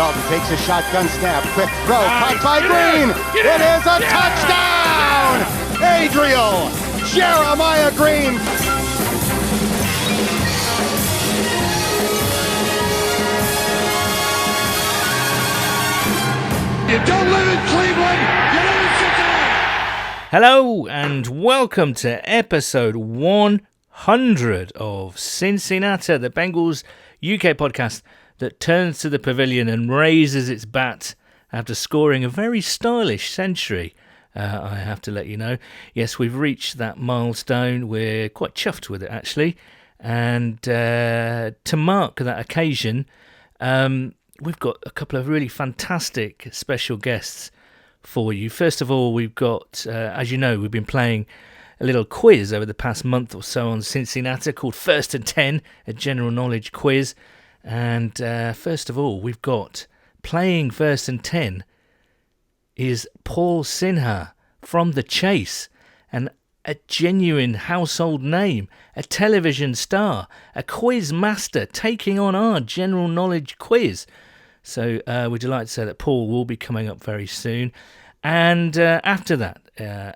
Dalton takes a shotgun snap. Quick throw. Caught by Green. It is a touchdown. Adriel Jeremiah Green. You don't live in Cleveland, you live in Cincinnati. Hello and welcome to episode 100 of CinciNatter, the Bengals UK podcast that turns to the pavilion and raises its bat after scoring a very stylish century. I have to let you know. Yes, we've reached that milestone. We're quite chuffed with it, actually. And to mark that occasion, we've got a couple of really fantastic special guests for you. First of all, we've got, as you know, we've been playing a little quiz over the past month or so on CinciNatter called First and 10, a general knowledge quiz. And first of all, we've got playing First and 10 is Paul Sinha from The Chase, and a genuine household name, a television star, a quiz master taking on our general knowledge quiz. So we're delighted to say that Paul will be coming up very soon. And after that,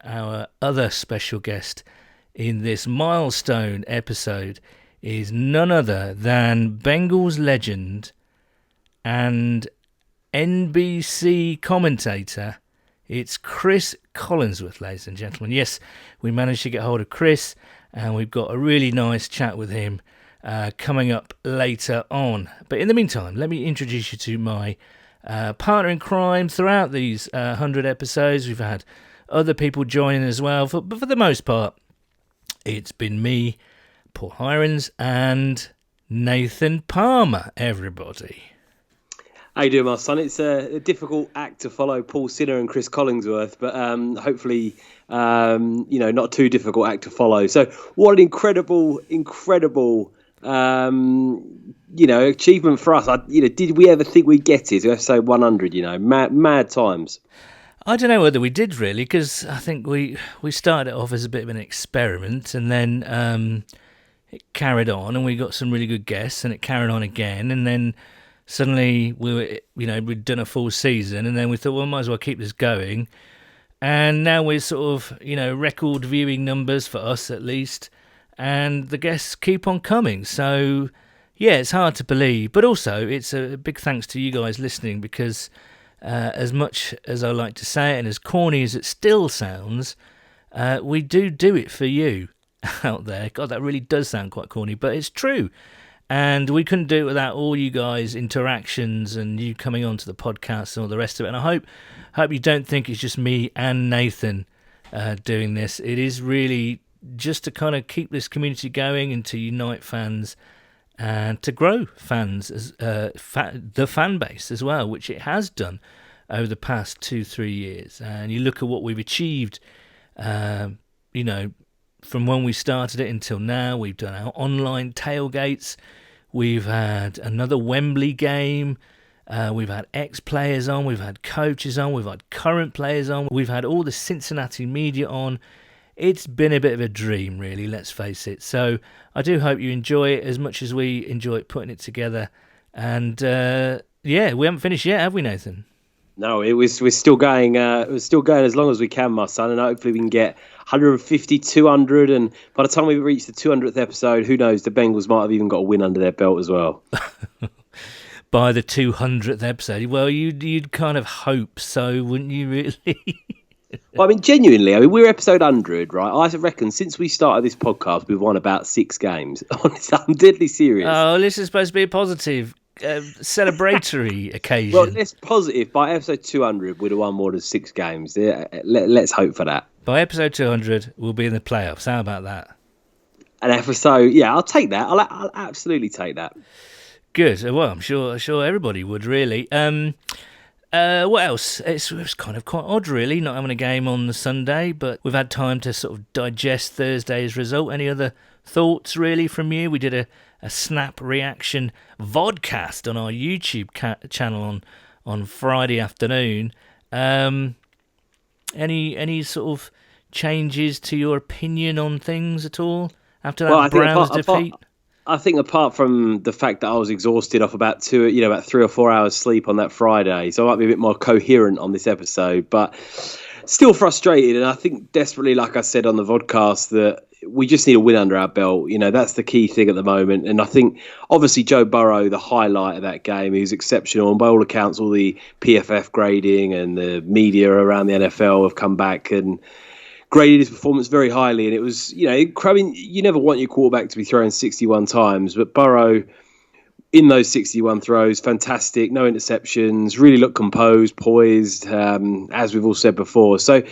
our other special guest in this milestone episode is none other than Bengals legend and NBC commentator. It's Cris Collinsworth, ladies and gentlemen. Yes, we managed to get hold of Chris, and we've got a really nice chat with him coming up later on. But in the meantime, let me introduce you to my partner in crime throughout these 100 episodes. We've had other people joining as well, but for the most part, it's been me, Paul Hirons, and Nathan Palmer, everybody. How you doing, my son? It's a difficult act to follow Paul Sinha and Cris Collinsworth, but hopefully, not too difficult act to follow. So what an incredible, achievement for us. Did we ever think we'd get it to episode 100, mad times. I don't know whether we did really, because I think we started it off as a bit of an experiment, and then it carried on, and we got some really good guests, and it carried on again, and then suddenly we'd done a full season, and then we thought, well, might as well keep this going. And now we're sort of, record viewing numbers for us at least, and the guests keep on coming. So, yeah, it's hard to believe. But also, it's a big thanks to you guys listening, because as much as I like to say it, and as corny as it still sounds, we do it for you out there. God, that really does sound quite corny, but it's true. And we couldn't do it without all you guys' interactions and you coming onto the podcast and all the rest of it. And I hope you don't think it's just me and Nathan doing this. It is really just to kind of keep this community going and to unite fans and to grow fans, the fan base as well, which it has done over the past 2-3 years. And you look at what we've achieved, from when we started it until now. We've done our online tailgates. We've had another Wembley game. We've had ex-players on. We've had coaches on. We've had current players on. We've had all the Cincinnati media on. It's been a bit of a dream, really, let's face it. So I do hope you enjoy it as much as we enjoy putting it together. And, we haven't finished yet, have we, Nathan? No, we're still going. We're still going as long as we can, my son, and hopefully we can get 150, 200, and by the time we reach the 200th episode, who knows? The Bengals might have even got a win under their belt as well. By the 200th episode, well, you'd kind of hope so, wouldn't you? Really? Well, I mean, genuinely, we're episode 100, right? I reckon since we started this podcast, we've won about 6 games. Honestly, I'm deadly serious. Oh, this is supposed to be a positive. Celebratory occasion. Well, let's positive. By episode 200, we'd have won more than 6 games. Let's hope for that. By episode 200, we'll be in the playoffs. How about that? An episode, yeah, I'll take that. I'll absolutely take that. Good. Well, I'm sure everybody would, really. What else? It was kind of quite odd, really, not having a game on the Sunday, but we've had time to sort of digest Thursday's result. Any other thoughts, really, from you? We did a snap reaction vodcast on our YouTube channel on Friday afternoon. Any sort of changes to your opinion on things at all after that Browns defeat? I think apart from the fact that I was exhausted off about 3 or 4 hours sleep on that Friday, so I might be a bit more coherent on this episode, but still frustrated. And I think desperately, like I said on the vodcast, that we just need a win under our belt. That's the key thing at the moment. And I think obviously Joe Burrow, the highlight of that game, he was exceptional. And by all accounts, all the PFF grading and the media around the NFL have come back and graded his performance very highly. And it was, you never want your quarterback to be thrown 61 times, but Burrow in those 61 throws, fantastic, no interceptions, really looked composed, poised, as we've all said before. So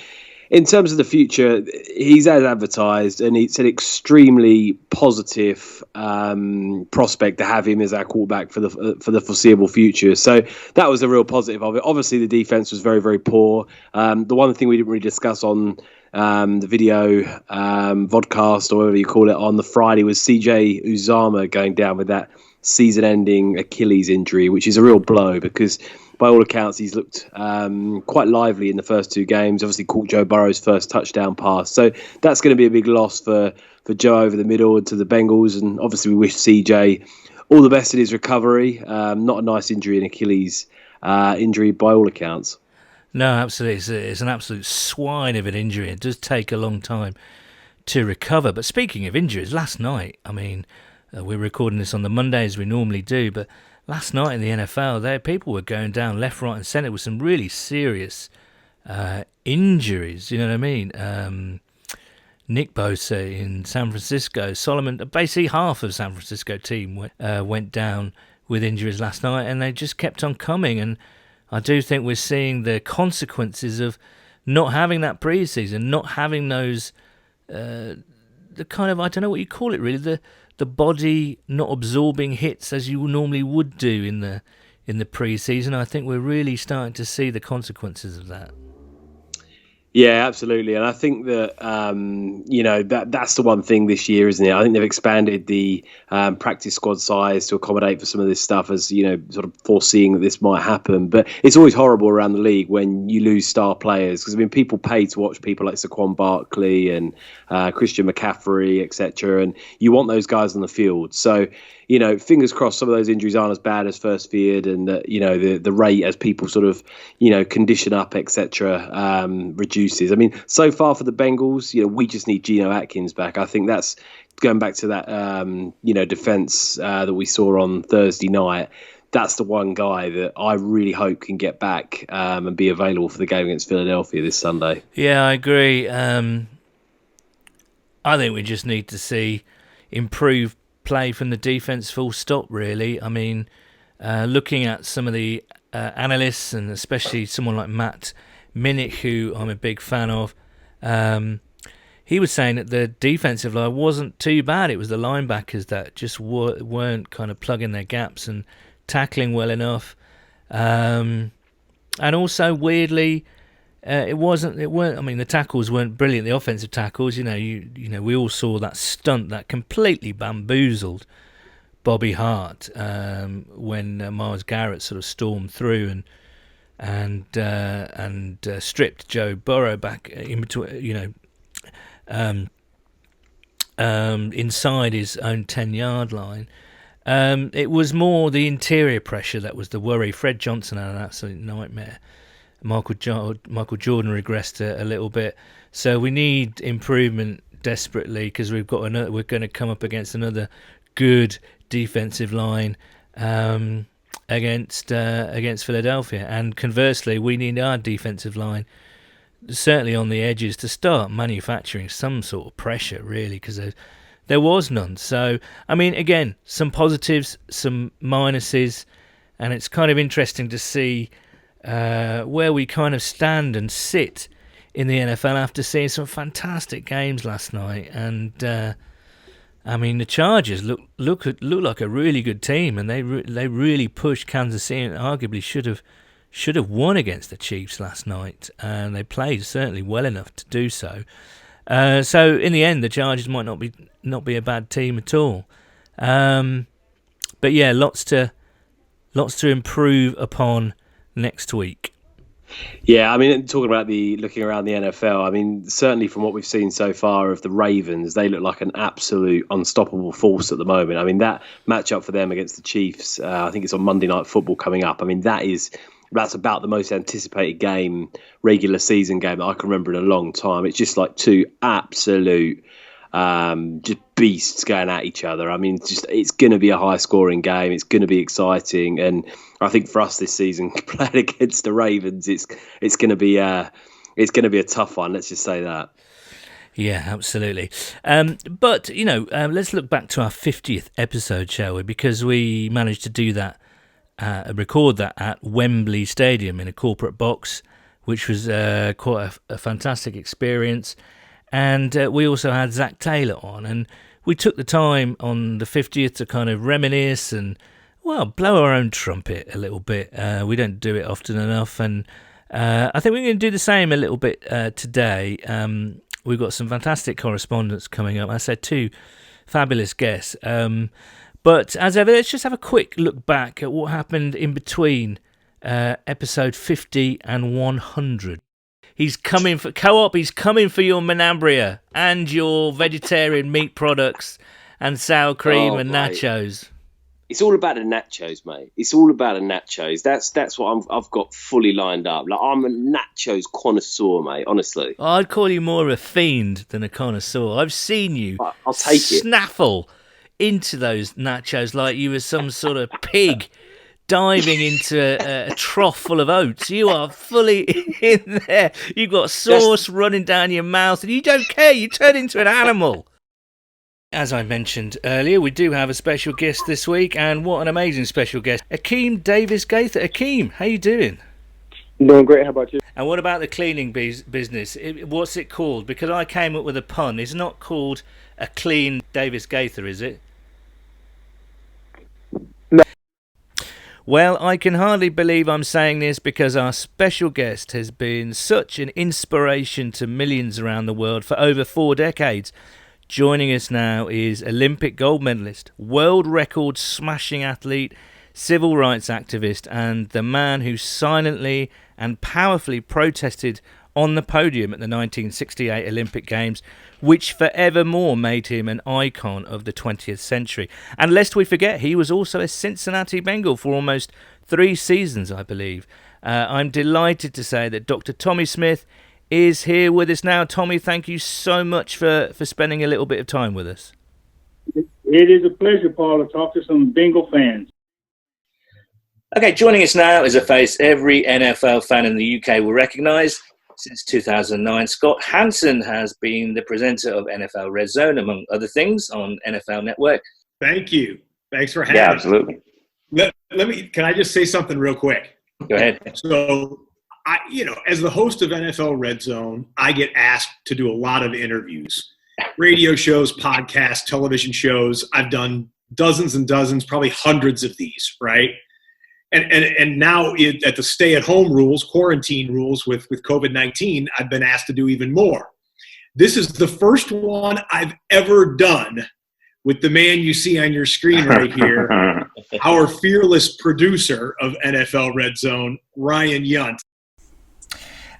in terms of the future, he's as advertised, and it's an extremely positive prospect to have him as our quarterback for the foreseeable future. So that was the real positive of it. Obviously, the defense was very, very poor. The one thing we didn't really discuss on the video vodcast, or whatever you call it, on the Friday was CJ Uzama going down with that season-ending Achilles injury, which is a real blow because by all accounts he's looked quite lively in the first two games. Obviously caught Joe Burrow's first touchdown pass, so that's going to be a big loss for Joe over the middle and to the Bengals. And obviously we wish CJ all the best in his recovery. Not a nice injury, an Achilles injury by all accounts. No, absolutely. It's an absolute swine of an injury. It does take a long time to recover. But speaking of injuries, last night, we're recording this on the Monday as we normally do, but last night in the NFL, people were going down left, right and centre with some really serious injuries, you know what I mean? Nick Bosa in San Francisco, Solomon, basically half of San Francisco team went down with injuries last night, and they just kept on coming. And I do think we're seeing the consequences of not having that preseason, not having those, the kind of, I don't know what you call it really, the body not absorbing hits as you normally would do in the pre-season. I think we're really starting to see the consequences of that. Yeah, absolutely. And I think that, that's the one thing this year, isn't it? I think they've expanded the practice squad size to accommodate for some of this stuff as, sort of foreseeing that this might happen. But it's always horrible around the league when you lose star players because, people pay to watch people like Saquon Barkley and Christian McCaffrey, etc. And you want those guys on the field. So, fingers crossed some of those injuries aren't as bad as first feared, and that, the rate as people sort of, condition up, etc., reduces. So far for the Bengals, we just need Geno Atkins back. I think that's going back to that, defense that we saw on Thursday night. That's the one guy that I really hope can get back and be available for the game against Philadelphia this Sunday. Yeah, I agree. I think we just need to see improved play from the defense, full stop, really. Looking at some of the analysts, and especially someone like Matt Minnick, who I'm a big fan of, he was saying that the defensive line wasn't too bad. It was the linebackers that just weren't kind of plugging their gaps and tackling well enough. And also, weirdly, the tackles weren't brilliant. The offensive tackles, we all saw that stunt that completely bamboozled Bobby Hart when Myles Garrett sort of stormed through and stripped Joe Burrow back in between, inside his own 10-yard line. It was more the interior pressure that was the worry. Fred Johnson had an absolute nightmare. Michael Jordan regressed a little bit, so we need improvement desperately because we're going to come up against another good defensive line against Philadelphia, and conversely, we need our defensive line certainly on the edges to start manufacturing some sort of pressure, really, because there was none. So, again, some positives, some minuses, and it's kind of interesting to see where we kind of stand and sit in the NFL after seeing some fantastic games last night. And the Chargers look like a really good team, and they really pushed Kansas City and arguably should have won against the Chiefs last night, and they played certainly well enough to do so. So in the end, the Chargers might not be a bad team at all. But yeah, lots to improve upon next week. Yeah, I mean, looking around the NFL, I mean, certainly from what we've seen so far of the Ravens, they look like an absolute unstoppable force at the moment. I mean, that matchup for them against the Chiefs, I think it's on Monday Night Football coming up. I mean, that's about the most anticipated regular season game that I can remember in a long time. It's just like two absolute just beasts going at each other. I mean, it's going to be a high-scoring game. It's going to be exciting, and I think for us this season, playing against the Ravens, it's going to be a tough one. Let's just say that. Yeah, absolutely. But let's look back to our 50th episode, shall we? Because we managed to do that, record that at Wembley Stadium in a corporate box, which was quite a fantastic experience. And we also had Zach Taylor on, and we took the time on the 50th to kind of reminisce and, well, blow our own trumpet a little bit. We don't do it often enough, and I think we're going to do the same a little bit today. We've got some fantastic correspondence coming up. I said 2 fabulous guests. But as ever, let's just have a quick look back at what happened in between episode 50 and 100. He's coming for Co-op. He's coming for your Menambria and your vegetarian meat products and sour cream and nachos. It's all about the nachos, mate. It's all about the nachos. That's what I've got fully lined up. Like, I'm a nachos connoisseur, mate. Honestly, I'd call you more of a fiend than a connoisseur. I've seen you I'll take snaffle into those nachos like you were some sort of pig diving into a trough full of oats. You are fully in there. You've got sauce running down your mouth, and you don't care. You turn into an animal. As I mentioned earlier, we do have a special guest this week, and what an amazing special guest. Akeem Davis-Gaither. Akeem, how you doing? Doing great. How about you? And what about the cleaning business? What's it called? Because I came up with a pun. It's not called a clean Davis-Gaither, is it? No. Well, I can hardly believe I'm saying this because our special guest has been such an inspiration to millions around the world for over 4 decades. Joining us now is Olympic gold medalist, world record smashing athlete, civil rights activist, and the man who silently and powerfully protested on the podium at the 1968 Olympic Games, which forevermore made him an icon of the 20th century. And lest we forget, he was also a Cincinnati Bengal for almost 3 seasons, I believe. I'm delighted to say that Dr. Tommy Smith is here with us now. Tommy, thank you so much for spending a little bit of time with us. It is a pleasure, Paul, to talk to some Bengal fans. Okay, joining us now is a face every NFL fan in the UK will recognise. Since 2009, Scott Hansen has been the presenter of NFL Red Zone, among other things, on NFL Network. Thank you. Thanks for having me. Yeah, absolutely. Can I just say something real quick? Go ahead. So, as the host of NFL Red Zone, I get asked to do a lot of interviews, radio shows, podcasts, television shows. I've done dozens and dozens, probably hundreds of these, right? And now at the stay-at-home rules, quarantine rules with COVID-19, I've been asked to do even more. This is the first one I've ever done with the man you see on your screen right here, our fearless producer of NFL Red Zone, Ryan Yunt.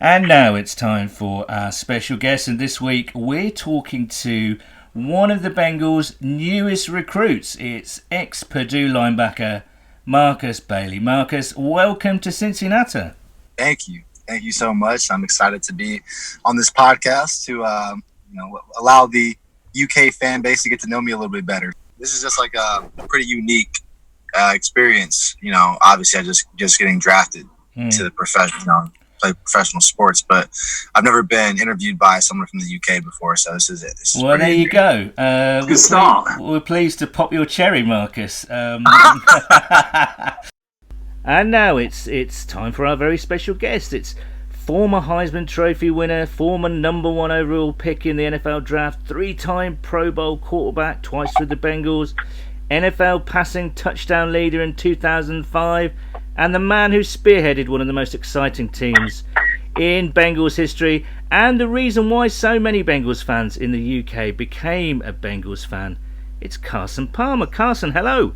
And now it's time for our special guest, and this week we're talking to one of the Bengals' newest recruits. It's ex-Purdue linebacker Marcus Bailey. Marcus, welcome to CinciNatter. Thank you. Thank you so much. I'm excited to be on this podcast to allow the UK fan base to get to know me a little bit better. This is just like a pretty unique experience. Obviously I just getting drafted to the play professional sports, but I've never been interviewed by someone from the UK before, so this is it. Well, there you go. Good start. We're pleased to pop your cherry, Marcus. And now it's time for our very special guest. It's former Heisman Trophy winner, former number 1 overall pick in the NFL draft, 3-time Pro Bowl quarterback, twice with the Bengals, NFL passing touchdown leader in 2005, and the man who spearheaded one of the most exciting teams in Bengals history, and the reason why so many Bengals fans in the UK became a Bengals fan. It's Carson Palmer. Carson, hello.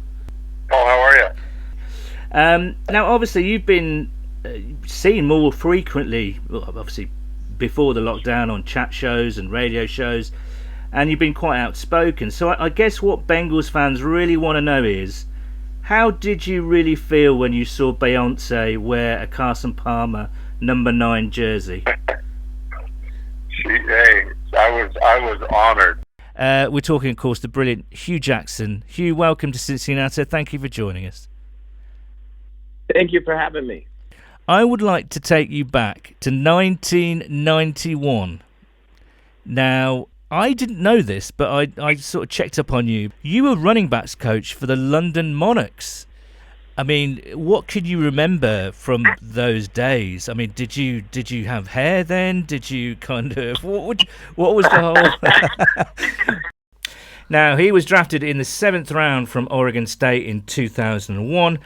Oh, how are you? Now, obviously, you've been seen more frequently, obviously before the lockdown, on chat shows and radio shows, and you've been quite outspoken. So I guess what Bengals fans really want to know is, how did you really feel when you saw Beyonce wear a Carson Palmer number 9 jersey? I was honored. We're talking, of course, the brilliant Hugh Jackson. Hugh, welcome to CinciNatter. Thank you for joining us. Thank you for having me. I would like to take you back to 1991. Now, I didn't know this, but I sort of checked up on you. You were running backs coach for the London Monarchs. I mean, what could you remember from those days? I mean, did you have hair then? Did you kind of what was the whole? Now, he was drafted in the 7th round from Oregon State in 2001.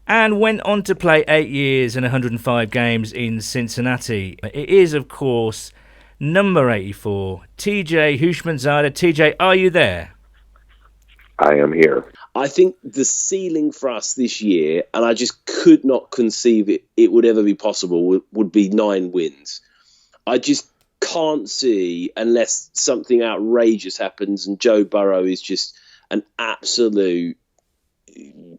And went on to play 8 years and 105 games in Cincinnati. It is, of course, number 84, TJ Houshmandzadeh. TJ, are you there? I am here. I think the ceiling for us this year, and I just could not conceive it would ever be possible, would be 9 wins. I just can't see, unless something outrageous happens and Joe Burrow is just an absolute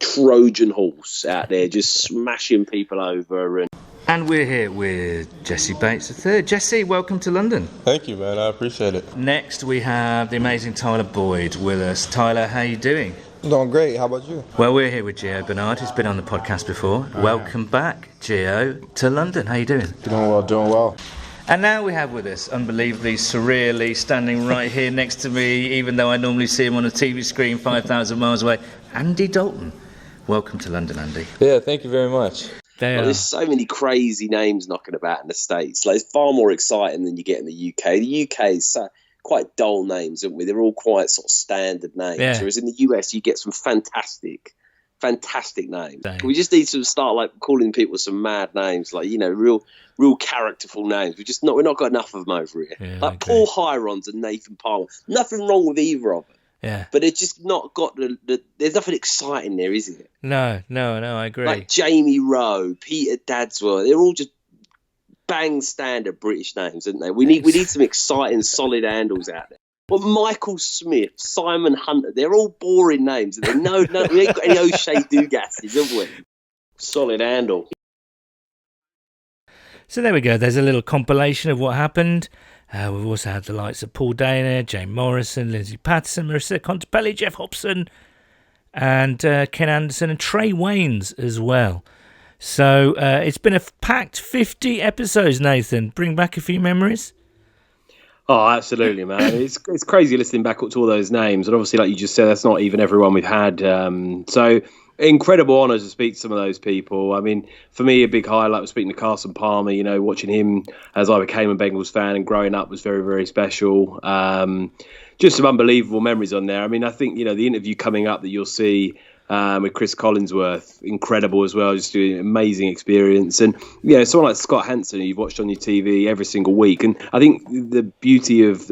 Trojan horse out there, just smashing people over. And we're here with Jesse Bates III. Jesse, welcome to London. Thank you, man. I appreciate it. Next, we have the amazing Tyler Boyd with us. Tyler, how you doing? I'm doing great. How about you? Well, we're here with Gio Bernard, who's been on the podcast before. Welcome back, Gio, to London. How you doing? Doing well. And now we have with us, unbelievably, surreally, standing right here next to me, even though I normally see him on a TV screen 5,000 miles away, Andy Dalton. Welcome to London, Andy. Yeah, thank you very much. There's so many crazy names knocking about in the States. Like, it's far more exciting than you get in the UK. The UK is quite dull names, aren't we? They're all quite sort of standard names. Yeah. Whereas in the US, you get some fantastic names. We just need to start like calling people some mad names, like, you know, real characterful names. We're not got enough of them over here. Yeah, like Paul Hirons and Nathan Palmer. Nothing wrong with either of them. Yeah. But it's just not got there's nothing exciting there, is it? No, I agree. Like Jamie Rowe, Peter Dadsworth, they're all just bang standard British names, aren't they? We need some exciting, solid handles out there. Well, Michael Smith, Simon Hunter, they're all boring names. We ain't got any O'Shea Dugasses, have we? Solid handle. So there we go. There's a little compilation of what happened. We've also had the likes of Paul Dana, Jane Morrison, Lindsay Patterson, Marissa Contepelli, Jeff Hobson, and Ken Anderson and Trey Waynes as well. So it's been a packed 50 episodes, Nathan. Bring back a few memories. Oh, absolutely, man. It's crazy listening back to all those names. And obviously, like you just said, that's not even everyone we've had. So incredible honour to speak to some of those people. I mean, for me, a big highlight was speaking to Carson Palmer. You know, watching him as I became a Bengals fan and growing up was very, very special. Just some unbelievable memories on there. I mean, I think, you know, the interview coming up that you'll see with Cris Collinsworth, incredible as well, just doing an amazing experience. And yeah, someone like Scott Hansen, who you've watched on your TV every single week. And I think the beauty of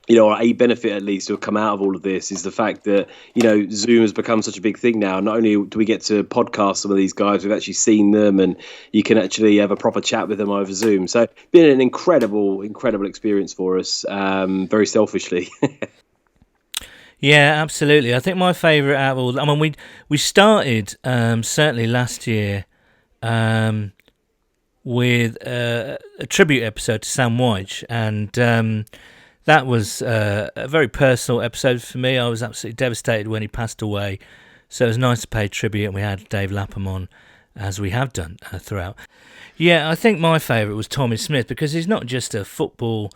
or a benefit at least to have come out of all of this is the fact that, you know, Zoom has become such a big thing now. Not only do we get to podcast some of these guys, we've actually seen them and you can actually have a proper chat with them over Zoom. So been an incredible experience for us, very selfishly. Yeah, absolutely. I think my favourite out of all, I mean, we started certainly last year with a tribute episode to Sam White, and that was a very personal episode for me. I was absolutely devastated when he passed away, so it was nice to pay tribute, and we had Dave Lapham on, as we have done throughout. Yeah, I think my favourite was Tommy Smith, because he's not just a football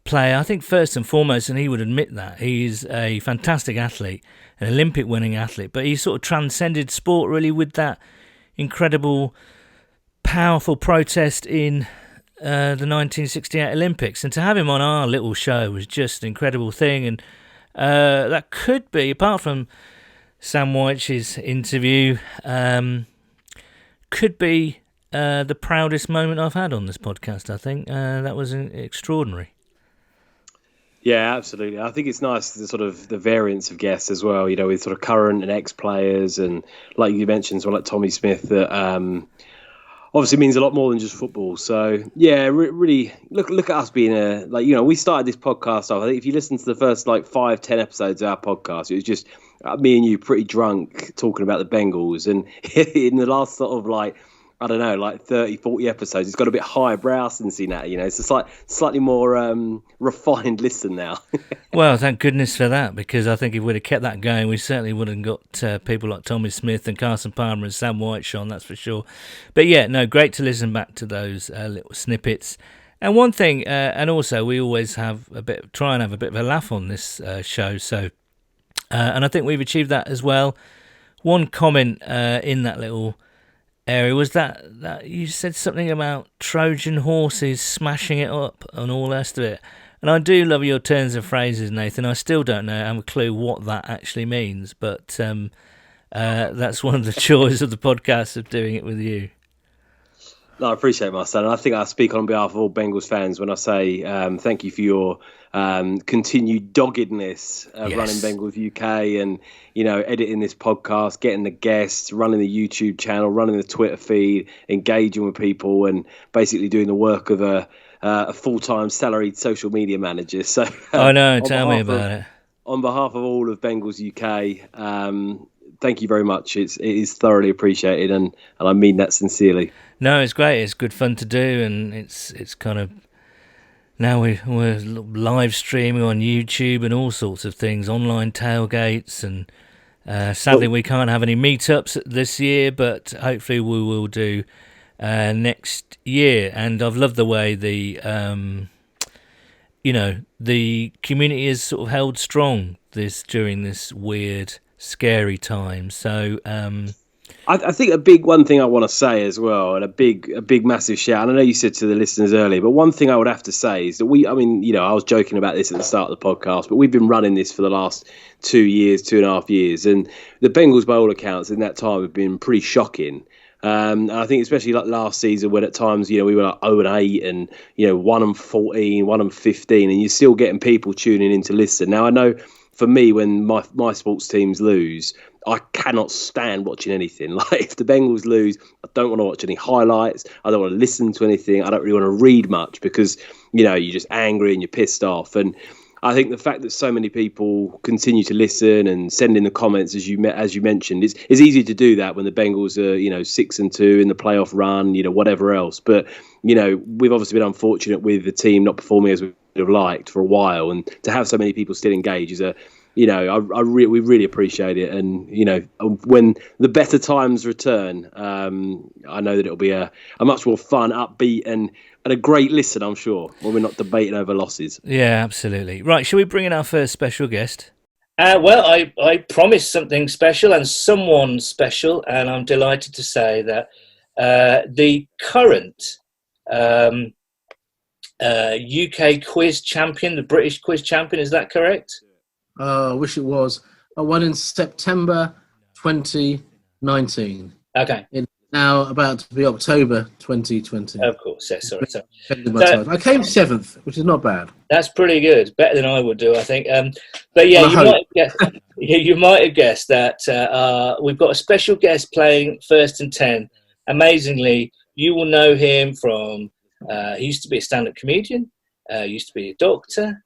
player. I think first and foremost, and he would admit that, he's a fantastic athlete, an Olympic winning athlete, but he sort of transcended sport really with that incredible, powerful protest in the 1968 Olympics. And to have him on our little show was just an incredible thing. And that could be, apart from Sam White's interview, could be the proudest moment I've had on this podcast, I think. That was extraordinary. Yeah, absolutely. I think it's nice, the sort of the variance of guests as well, you know, with sort of current and ex-players, and like you mentioned, someone like Tommy Smith, that obviously means a lot more than just football. So yeah, really look at us being we started this podcast off. I think if you listen to the first 5-10 episodes of our podcast, it was just me and you pretty drunk talking about the Bengals, and in the last sort of 30, 40 episodes, it's got a bit higher brow CinciNatter. It's a slightly more refined listen now. Well, thank goodness for that, because I think if we'd have kept that going, we certainly would have got people like Tommy Smith and Carson Palmer and Sam White on, that's for sure. But yeah, no, great to listen back to those little snippets. And one thing, and also we always try and have a bit of a laugh on this show, so and I think we've achieved that as well. One comment in that little area was that you said something about Trojan horses smashing it up and all the rest of it. And I do love your turns of phrases, Nathan. I still don't have a clue what that actually means, but that's one of the joys of the podcast, of doing it with you. No, I appreciate it, my son. And I think I speak on behalf of all Bengals fans when I say thank you for your continued doggedness of running Bengals UK and, editing this podcast, getting the guests, running the YouTube channel, running the Twitter feed, engaging with people, and basically doing the work of a full-time salaried social media manager. So I know, tell me about it. On behalf of all of Bengals UK, thank you very much. It is thoroughly appreciated, and I mean that sincerely. No, it's great. It's good fun to do, and it's kind of now we're live streaming on YouTube and all sorts of things, online tailgates, and sadly we can't have any meetups this year, but hopefully we will do next year. And I've loved the way the community is sort of held strong during this weird, scary time. So I think a big one thing I want to say as well, and a big massive shout. And I know you said to the listeners earlier, but one thing I would have to say is that I was joking about this at the start of the podcast, but we've been running this for the last 2.5 years, and the Bengals, by all accounts, in that time have been pretty shocking. And I think especially last season, when at times we were 0-8 and 1-14, 1-15, and you're still getting people tuning in to listen. Now I know, for me, when my sports teams lose, I cannot stand watching anything. If the Bengals lose, I don't want to watch any highlights. I don't want to listen to anything. I don't really want to read much because, you're just angry and you're pissed off. And I think the fact that so many people continue to listen and send in the comments, as you mentioned, it's easy to do that when the Bengals are, 6-2 in the playoff run, whatever else. But, we've obviously been unfortunate with the team not performing as we would have liked for a while. And to have so many people still engage is we really appreciate it. And, when the better times return, I know that it'll be a much more fun, upbeat and a great listen, I'm sure, when we're not debating over losses. Yeah, absolutely. Right, shall we bring in our first special guest? Well, I promised something special and someone special, and I'm delighted to say that the current UK quiz champion, the British quiz champion, is that correct? I wish it was. I won in September 2019. Okay. It's now about to be October 2020. Of course, yes, sorry. I came 7th, which is not bad. That's pretty good. Better than I would do, I think. But yeah, you might have guessed that we've got a special guest playing first and 10. Amazingly, you will know him from, he used to be a stand-up comedian, used to be a doctor.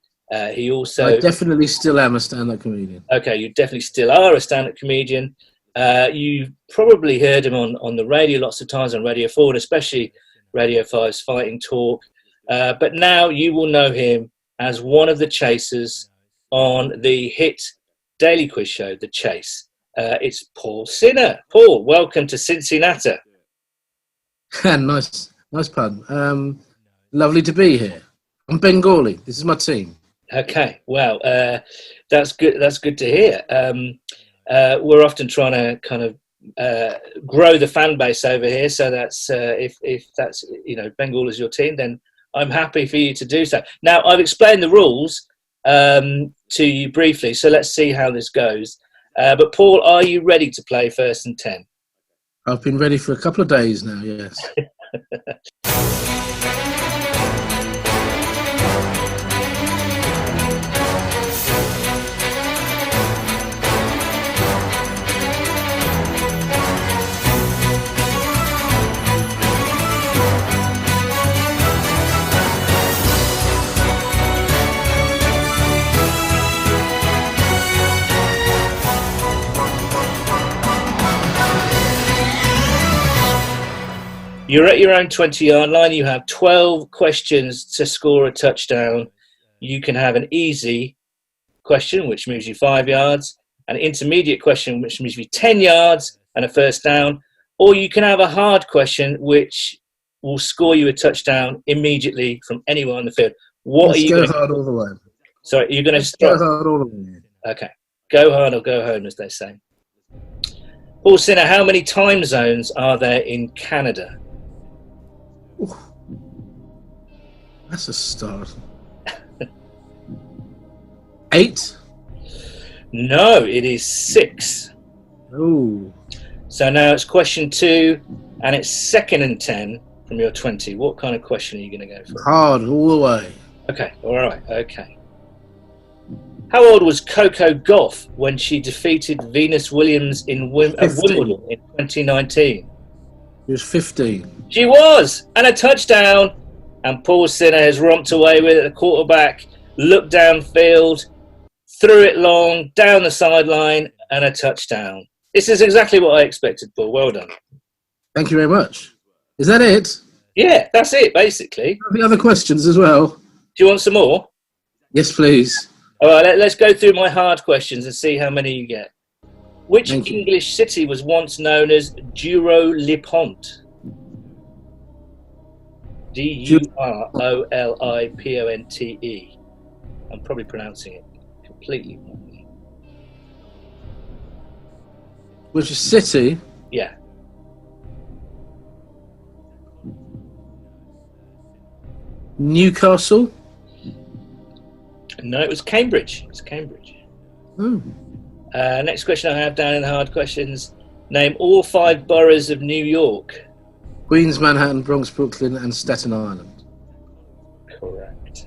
He also... I definitely still am a stand-up comedian. Okay, you definitely still are a stand-up comedian. You've probably heard him on the radio lots of times, on Radio 4, and especially Radio 5's Fighting Talk. But now you will know him as one of the chasers on the hit daily quiz show, The Chase. It's Paul Sinha. Paul, welcome to CinciNatter. Nice pun. Lovely to be here. I'm Bengali. This is my team. Okay, well, that's good. That's good to hear. We're often trying to kind of grow the fan base over here, so that's if that's Bengal is your team, then I'm happy for you to do so. Now, I've explained the rules to you briefly, so let's see how this goes. But Paul, are you ready to play first and 10? I've been ready for a couple of days now. Yes. You're at your own 20-yard line. You have 12 questions to score a touchdown. You can have an easy question, which moves you 5 yards, an intermediate question, which moves you 10 yards and a first down, or you can have a hard question, which will score you a touchdown immediately from anywhere on the field. Let's go hard all the way. Sorry, you're going to go hard all the way. Okay. Go hard or go home, as they say. Paul Sinha, how many time zones are there in Canada? Ooh. That's a start. 8? No, it is 6. Oh. So now it's question 2, and it's 2nd and 10 from your 20. What kind of question are you going to go for? Hard all the way. Okay, all right, okay. How old was Coco Gauff when she defeated Venus Williams in Wimbledon in 2019? She was 15. She was! And a touchdown! And Paul Sinha has romped away with it. The quarterback looked downfield, threw it long, down the sideline, and a touchdown. This is exactly what I expected, Paul. Well done. Thank you very much. Is that it? Yeah, that's it, basically. The other questions as well. Do you want some more? Yes, please. All right, let's go through my hard questions and see how many you get. Which English city was once known as Duro-Liponte? Duroliponte. I'm probably pronouncing it completely wrong. Which city? Yeah. Newcastle? No, it was Cambridge. It's Cambridge. Oh. Next question I have down in the hard questions. Name all 5 boroughs of New York. Queens, Manhattan, Bronx, Brooklyn, and Staten Island. Correct.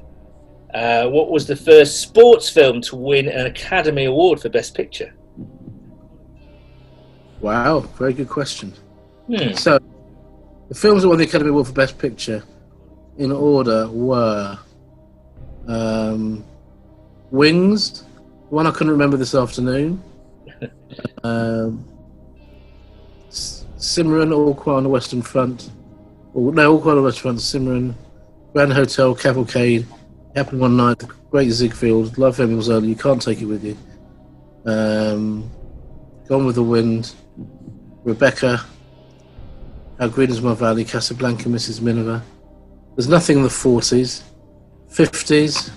What was the first sports film to win an Academy Award for Best Picture? Wow, very good question. So, the films that won the Academy Award for Best Picture in order were Wings, one I couldn't remember this afternoon, Simran, All Quiet on the Western Front, All Quiet on the Western Front, Simran, Grand Hotel, Cavalcade, Happened One Night, The Great Ziegfeld, Love Hemmings Early, You Can't Take It With You, Gone with the Wind, Rebecca, How Green Is My Valley, Casablanca, Mrs. Miniver. There's nothing in the 40s. 50s.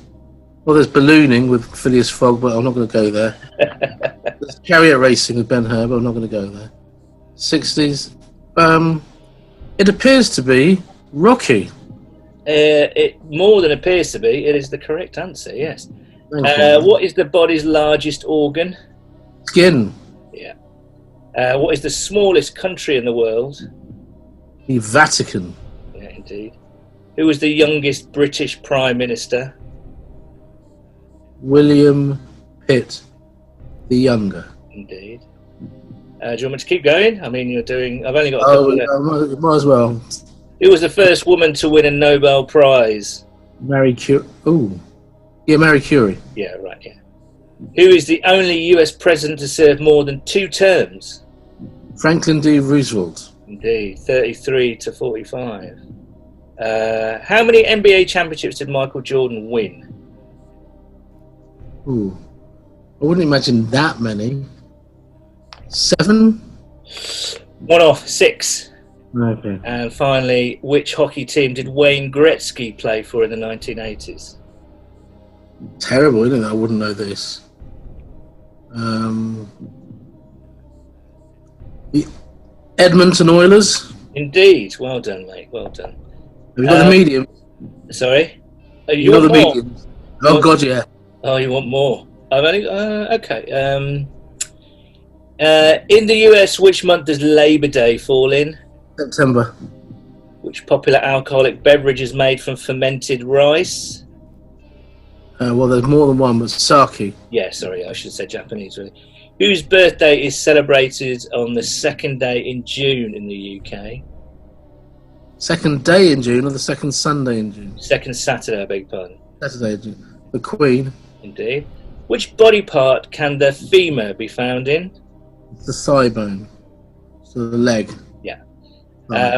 Well, there's Ballooning with Phileas Fogg, but I'm not going to go there. There's Chariot Racing with Ben-Hur, but I'm not going to go there. 60s. It appears to be Rocky. It more than appears to be. It is the correct answer, yes. What is the body's largest organ? Skin. Yeah. What is the smallest country in the world? The Vatican. Yeah, indeed. Who was the youngest British Prime Minister? William Pitt the Younger. Indeed. Do you want me to keep going? I mean, you're doing... I've only got a couple might as well. Who was the first woman to win a Nobel Prize? Marie Curie. Oh. Yeah, Marie Curie. Yeah, right, yeah. Who is the only US president to serve more than 2 terms? Franklin D. Roosevelt. Indeed, 33 to 45. How many NBA championships did Michael Jordan win? Ooh. I wouldn't imagine that many. 7? One off, 6. Okay. And finally, which hockey team did Wayne Gretzky play for in the 1980s? Terrible, isn't it? I wouldn't know this. The Edmonton Oilers. Indeed. Well done, mate. Well done. Have you got the medium? Sorry? You got the medium? Oh, God, yeah. Oh, you want more? I've only... okay. In the US, which month does Labor Day fall in? September. Which popular alcoholic beverage is made from fermented rice? Well, there's more than one, but sake. Yeah, sorry, I should say Japanese, really. Whose birthday is celebrated on the 2nd day in June in the UK? 2nd day in June or the 2nd Sunday in June? 2nd Saturday, I beg your pardon. Saturday in June. The Queen. Indeed. Which body part can the femur be found in? It's the thigh bone. So the leg. Yeah.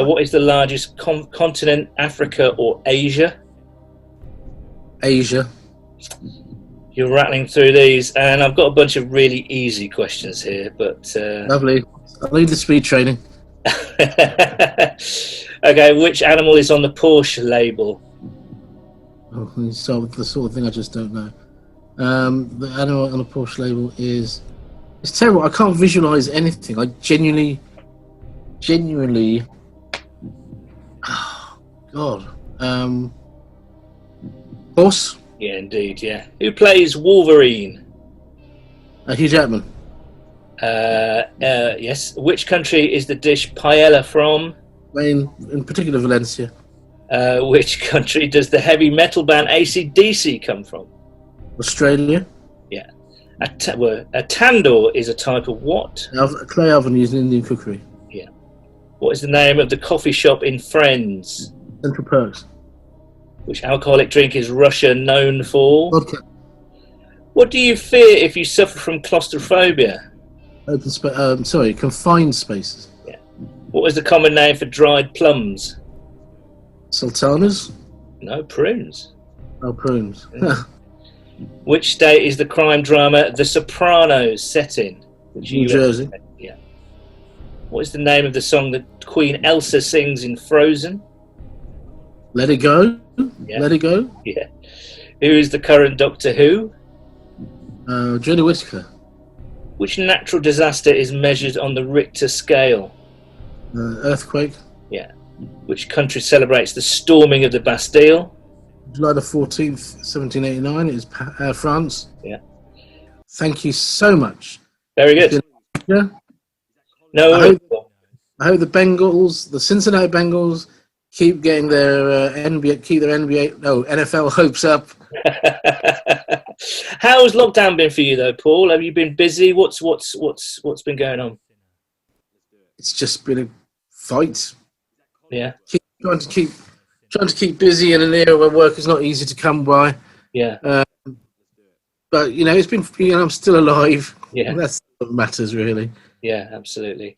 What is the largest continent, Africa or Asia? Asia. You're rattling through these, and I've got a bunch of really easy questions here, but... Lovely. I need the speed training. Okay, which animal is on the Porsche label? Oh, you start with the sort of thing I just don't know. The animal on the Porsche label is... It's terrible. I can't visualise anything. I genuinely... Oh, God. Horse? Yeah, indeed, yeah. Who plays Wolverine? Hugh Jackman. Yes. Which country is the dish paella from? In particular, Valencia. Which country does the heavy metal band AC/DC come from? Australia. Yeah. A tandoor is a type of what? A clay oven used in Indian cookery. Yeah. What is the name of the coffee shop in Friends? Central Perks. Which alcoholic drink is Russia known for? Vodka. What do you fear if you suffer from claustrophobia? Confined spaces. Yeah. What is the common name for dried plums? Sultanas? No, prunes. Oh, prunes. Yeah. Which state is the crime drama The Sopranos set in? New Jersey. Yeah. What is the name of the song that Queen Elsa sings in Frozen? Let It Go? Yeah. Let It Go? Yeah. Who is the current Doctor Who? Jodie Whittaker. Which natural disaster is measured on the Richter scale? Earthquake. Yeah. Which country celebrates the storming of the Bastille? July the 14th, 1789. It is France. Yeah. Thank you so much. Very good. Yeah. No. I hope the Bengals, the Cincinnati Bengals, keep getting their NFL hopes up. How's lockdown been for you, though, Paul? Have you been busy? What's been going on? It's just been a fight. Yeah. Trying to keep busy in an era where work is not easy to come by. Yeah. But it's been. I'm still alive. Yeah. That's what matters, really. Yeah, absolutely.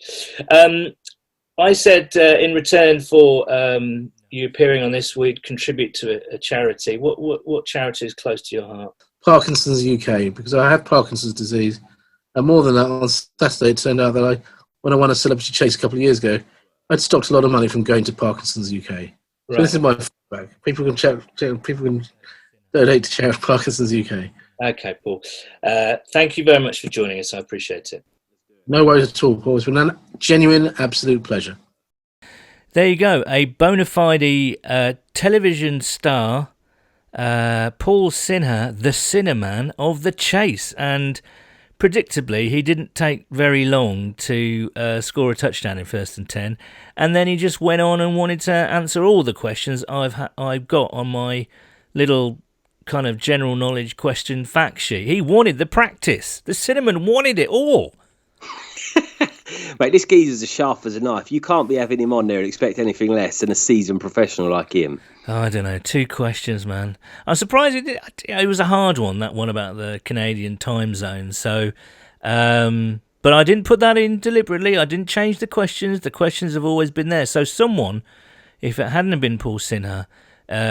I said in return for you appearing on this, we'd contribute to a charity. What charity is close to your heart? Parkinson's UK, because I had Parkinson's disease, and more than that, on Saturday it turned out that when I won a celebrity chase a couple of years ago, I'd stopped a lot of money from going to Parkinson's UK. Right. So this is my feedback. People can donate to Parkinson's UK. Okay, Paul. Thank you very much for joining us. I appreciate it. No worries at all, Paul. It's been a genuine, absolute pleasure. There you go. A bona fide television star, Paul Sinha, the Cinnamon of The Chase. And predictably, he didn't take very long to score a touchdown in 1st and 10. And then he just went on and wanted to answer all the questions I've got on my little kind of general knowledge question fact sheet. He wanted the practice. The Cinnamon wanted it all. Mate, this geezer's as sharp as a knife. You can't be having him on there and expect anything less than a seasoned professional like him. Oh, I don't know. 2 questions, man. I'm surprised it was a hard one, that one about the Canadian time zone. So, but I didn't put that in deliberately. I didn't change the questions. The questions have always been there. So someone, if it hadn't been Paul Sinha,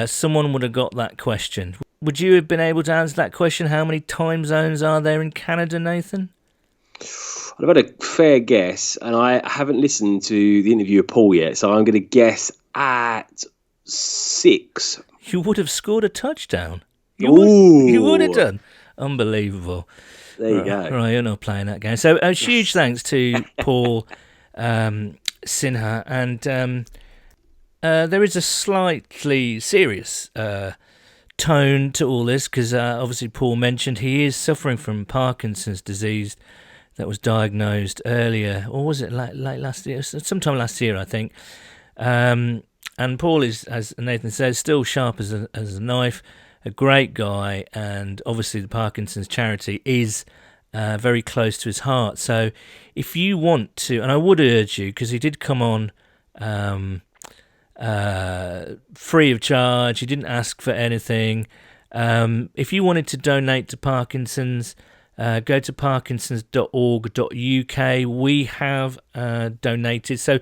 someone would have got that question. Would you have been able to answer that question? How many time zones are there in Canada, Nathan? I've had a fair guess, and I haven't listened to the interview of Paul yet, so I'm going to guess at 6. You would have scored a touchdown. You would have done. Unbelievable. There you go. Right, you're not playing that game. So a huge thanks to Paul Sinha, and there is a slightly serious tone to all this, because obviously Paul mentioned he is suffering from Parkinson's disease that was diagnosed earlier, or was it late last year? Sometime last year, I think. And Paul is, as Nathan says, still sharp as a knife, a great guy, and obviously the Parkinson's charity is very close to his heart. So if you want to, and I would urge you, because he did come on free of charge, he didn't ask for anything. If you wanted to donate to Parkinson's, Go to parkinsons.org.uk. We have donated. So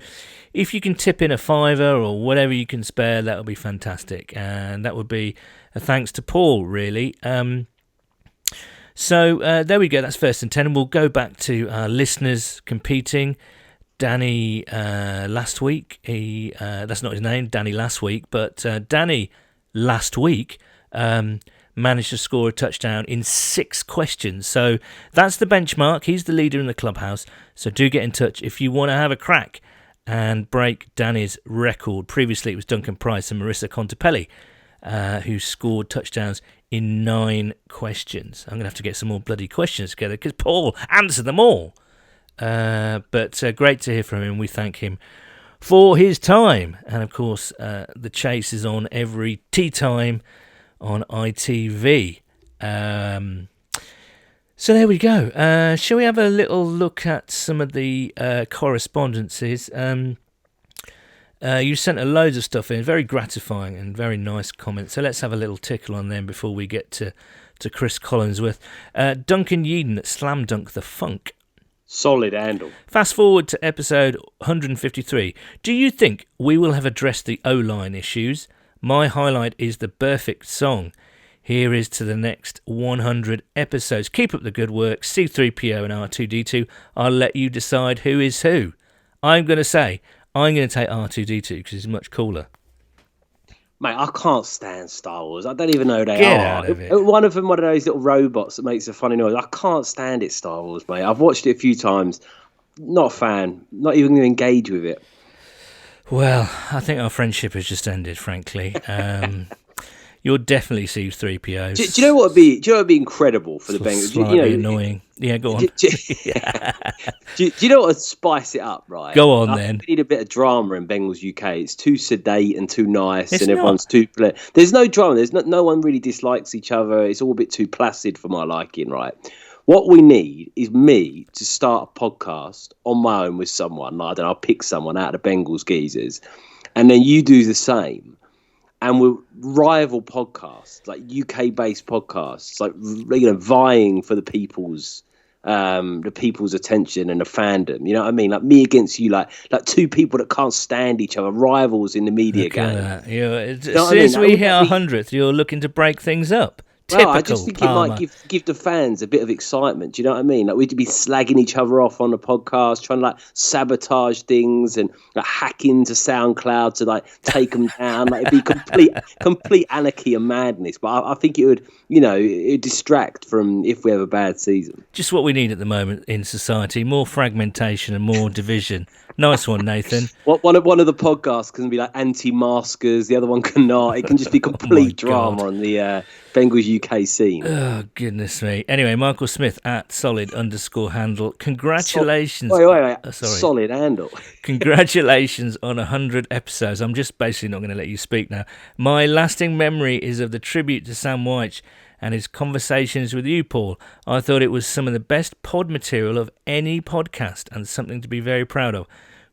if you can tip in a $5 or whatever you can spare, that would be fantastic. And that would be a thanks to Paul, really. So there we go. That's first and 10. And we'll go back to our listeners competing. Danny last week. That's not his name, Danny last week. But Danny last week managed to score a touchdown in 6 questions. So that's the benchmark. He's the leader in the clubhouse. So do get in touch if you want to have a crack and break Danny's record. Previously it was Duncan Price and Marissa Contepelli who scored touchdowns in 9 questions. I'm going to have to get some more bloody questions together because Paul answered them all. But great to hear from him. We thank him for his time. And of course, the chase is on every tea time on ITV. So there we go. Shall we have a little look at some of the correspondences? You sent a loads of stuff in, very gratifying and very nice comments. So let's have a little tickle on them before we get to Cris Collinsworth. Duncan Yeadon at Slam Dunk the Funk. Solid handle. Fast forward to episode 153. Do you think we will have addressed the O-line issues? My highlight is the perfect song. Here is to the next 100 episodes. Keep up the good work. C3PO and R2D2. I'll let you decide who is who. I'm going to take R2D2 because he's much cooler. Mate, I can't stand Star Wars. I don't even know who they Get are. out of it. One of them, one of those little robots that makes a funny noise. I can't stand it, Star Wars, mate. I've watched it a few times. Not a fan. Not even going to engage with it. Well, I think our friendship has just ended, frankly. You'll definitely see C3PO. Do you know what would be? Do you know what would be incredible for the Bengals? Slightly annoying. Yeah, go on. Do you know what would spice it up? Right. Go on then. We need a bit of drama in Bengals UK. It's too sedate and too nice, It's and everyone's too. There's no drama. There's no one really dislikes each other. It's all a bit too placid for my liking. Right. What we need is me to start a podcast on my own with someone. I don't know. I'll pick someone out of the Bengals geezers, and then you do the same. And we're rival podcasts, like UK-based podcasts, like vying for the people's attention and the fandom. You know what I mean? Like me against you, like two people that can't stand each other, rivals in the media game. As soon as we hit our 100th, you're looking to break things up. Typical I just think Palmer. it might give the fans a bit of excitement. Do you know what I mean? Like we'd be slagging each other off on the podcast, trying to like sabotage things and like hack into SoundCloud to like take them down. Like it'd be complete anarchy and madness. But I think it would, it'd distract from if we have a bad season. Just what we need at the moment in society: more fragmentation and more division. Nice one, Nathan. One of the podcasts can be like anti-maskers, the other one cannot. It can just be complete drama on the Bengals UK scene. Oh, goodness me. Anyway, Michael Smith at solid_handle. Congratulations. Wait. Solid handle. Congratulations on 100 episodes. I'm just basically not going to let you speak now. My lasting memory is of the tribute to Sam White and his conversations with you, Paul. I thought it was some of the best pod material of any podcast and something to be very proud of.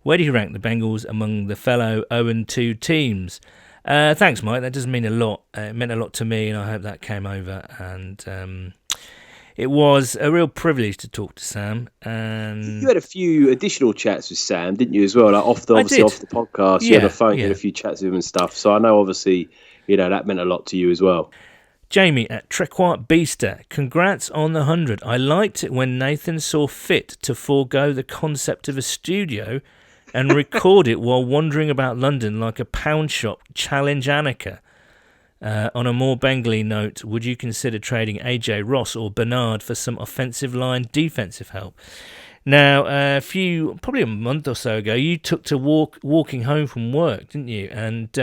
Where do you rank the Bengals among the fellow 0-2 teams? Thanks, Mike. That does mean a lot. It meant a lot to me, and I hope that came over. And it was a real privilege to talk to Sam. And you had a few additional chats with Sam, didn't you, as well? Like off the podcast, you had a phone, you had a few chats with him and stuff. So I know, obviously, that meant a lot to you as well. Jamie at Trequart Beaster, congrats on the 100. I liked it when Nathan saw fit to forego the concept of a studio and record it while wandering about London like a pound shop challenge Annika. On a more Bengali note, would you consider trading AJ Ross or Bernard for some offensive line defensive help? Now, probably a month or so ago, you took to walking home from work, didn't you? And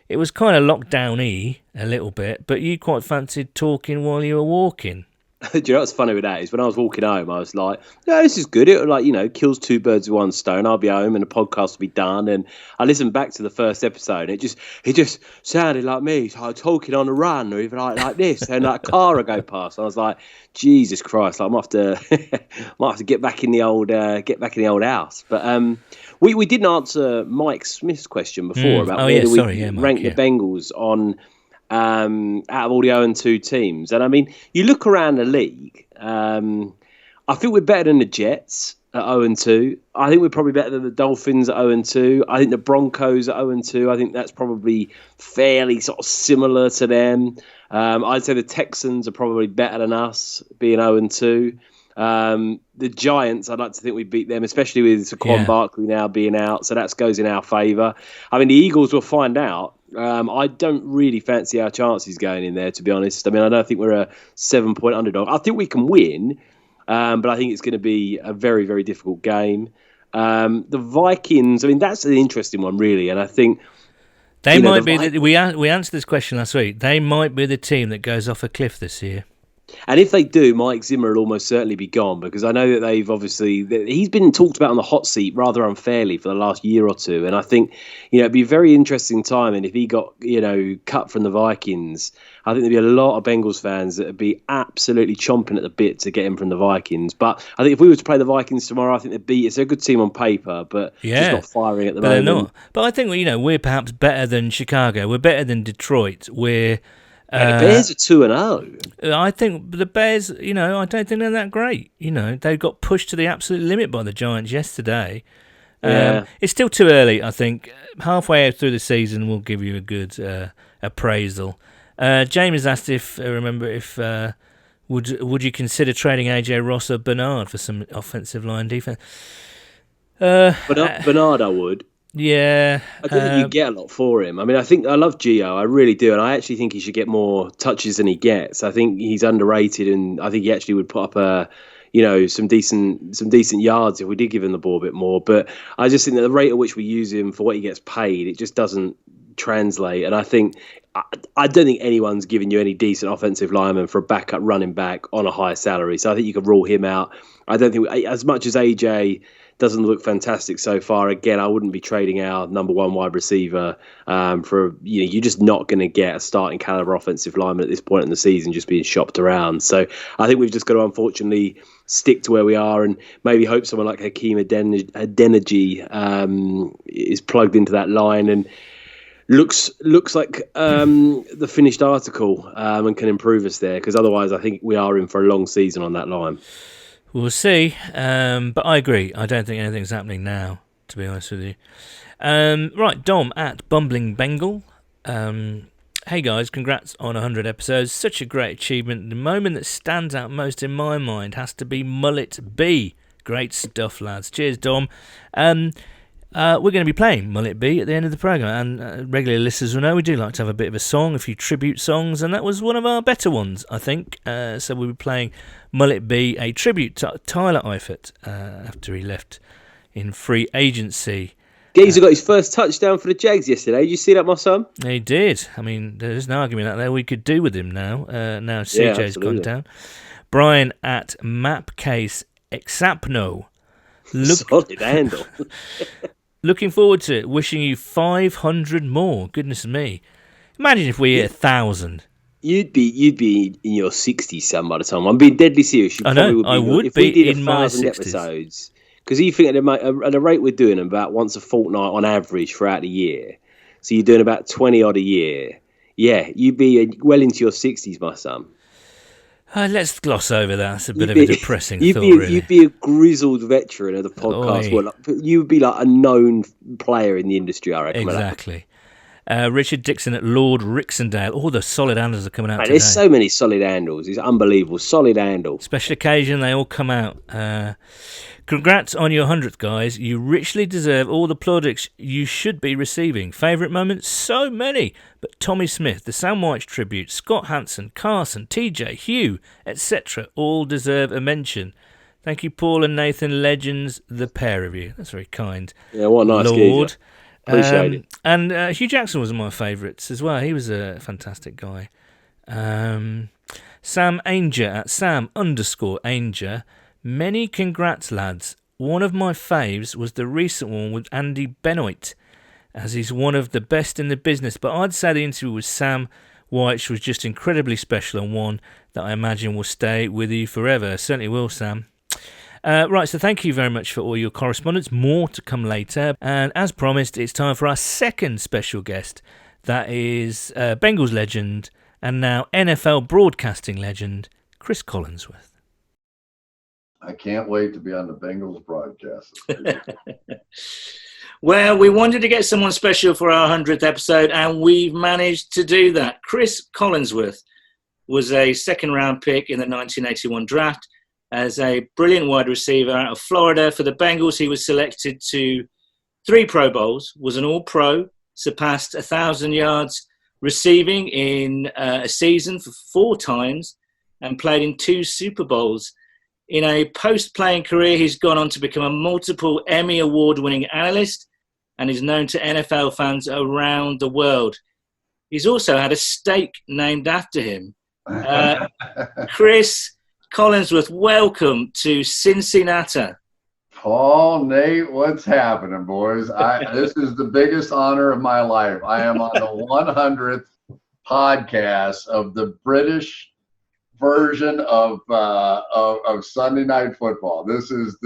it was kind of lockdown-y a little bit, but you quite fancied talking while you were walking. Do you know what's funny with that is when I was walking home, I was like, "No, this is good. It kills two birds with one stone. I'll be home and the podcast will be done." And I listened back to the first episode. And it just sounded like me talking on a run or even like this, and like a car would go past. I was like, "Jesus Christ! Like, I might have to get back in the old house." But we didn't answer Mike Smith's question before about where do we rank the Bengals on out of all the 0-2 teams. And I mean, you look around the league, I think we're better than the Jets at 0-2. I think we're probably better than the Dolphins at 0-2. I think the Broncos at 0-2. I think that's probably fairly sort of similar to them. I'd say the Texans are probably better than us, being 0-2. The Giants, I'd like to think we beat them, especially with Saquon Barkley now being out, so that goes in our favour. I mean, the Eagles will find out. I don't really fancy our chances going in there, to be honest. I mean, I don't think we're a 7-point underdog. I think we can win, but I think it's going to be a very, very difficult game. The Vikings, I mean, that's an interesting one, really, and I think they might be. We answered this question last week. They might be the team that goes off a cliff this year. And if they do, Mike Zimmer will almost certainly be gone, because I know that he's been talked about on the hot seat rather unfairly for the last year or two. And I think, it'd be a very interesting time. And if he got, cut from the Vikings, I think there'd be a lot of Bengals fans that would be absolutely chomping at the bit to get him from the Vikings. But I think if we were to play the Vikings tomorrow, I think it's a good team on paper, but just not firing at the moment. They're not. But I think, we're perhaps better than Chicago. We're better than Detroit. The Bears are 2-0. I think the Bears, I don't think they're that great. They got pushed to the absolute limit by the Giants yesterday. It's still too early, I think. Halfway through the season, we'll give you a good appraisal. James asked would you consider trading AJ Ross or Bernard for some offensive line defense? Bernard, I would. Yeah. I don't think you get a lot for him. I mean, I love Gio, I really do, and I actually think he should get more touches than he gets. I think he's underrated, and I think he actually would put up some decent yards if we did give him the ball a bit more. But I just think that the rate at which we use him for what he gets paid, it just doesn't translate. And I don't think anyone's giving you any decent offensive lineman for a backup running back on a higher salary. So I think you could rule him out. I don't think, as much as AJ doesn't look fantastic so far, again, I wouldn't be trading our number one wide receiver for, you're just not going to get a starting caliber offensive lineman at this point in the season just being shopped around. So I think we've just got to unfortunately stick to where we are and maybe hope someone like Hakeem Adeniji is plugged into that line and looks like the finished article and can improve us there, because otherwise I think we are in for a long season on that line. We'll see, but I agree. I don't think anything's happening now, to be honest with you. Right, Dom at Bumbling Bengal. Hey guys, congrats on 100 episodes. Such a great achievement. The moment that stands out most in my mind has to be Mullet B. Great stuff, lads. Cheers, Dom. We're going to be playing Mullet B at the end of the programme, and regular listeners will know we do like to have a bit of a song, a few tribute songs, and that was one of our better ones, I think. So we'll be playing Mullet B, a tribute to Tyler Eifert after he left in free agency. Geezer got his first touchdown for the Jags yesterday. Did you see that, my son? He did. I mean, there's an argument out there we could do with him now. Now CJ's gone down. Brian at Mapcase Exapno. Solid handle. Looking forward to it. Wishing you 500 more. Goodness me. Imagine if we hit 1,000. You'd be in your 60s, son, by the time. I'm being deadly serious. I know. I would be in my 60s. Episodes, because you think at the rate we're doing about once a fortnight on average throughout the year, so you're doing about 20 odd a year. Yeah, you'd be well into your 60s, my son. Let's gloss over that. That's a bit of a depressing thought, really. You'd be a grizzled veteran of the podcast. Well, you would be like a known player in the industry, I reckon. Exactly. Richard Dixon at Lord Rixendale. All the solid handles are coming out today. There's so many solid handles. It's unbelievable. Solid handle. Special occasion, they all come out. Congrats on your 100th, guys. You richly deserve all the plaudits you should be receiving. Favourite moments? So many. But Tommy Smith, the Sam White tribute, Scott Hansen, Carson, TJ, Hugh, etc. all deserve a mention. Thank you, Paul and Nathan, legends, the pair of you. That's very kind. Yeah, what a nice Lord. Geezer. Appreciate it. And Hugh Jackson was one of my favourites as well. He was a fantastic guy. Sam Ainger at Sam_Ainger. Many congrats, lads. One of my faves was the recent one with Andy Benoit, as he's one of the best in the business. But I'd say the interview with Sam White was just incredibly special, and one that I imagine will stay with you forever. Certainly will, Sam. Right, so thank you very much for all your correspondence. More to come later. And as promised, it's time for our second special guest. That is Bengals legend and now NFL broadcasting legend, Cris Collinsworth. I can't wait to be on the Bengals broadcast. Well, we wanted to get someone special for our 100th episode, and we've managed to do that. Cris Collinsworth was a second-round pick in the 1981 draft as a brilliant wide receiver out of Florida. For the Bengals, he was selected to 3 Pro Bowls, was an All-Pro, surpassed 1,000 yards receiving in a season for 4 times, and played in 2 Super Bowls. In a post-playing career, he's gone on to become a multiple Emmy Award-winning analyst and is known to NFL fans around the world. He's also had a steak named after him. Cris Collinsworth, welcome to CinciNatter. Paul, Nate, what's happening, boys? This is the biggest honor of my life. I am on the 100th podcast of the British version of Sunday Night Football. This is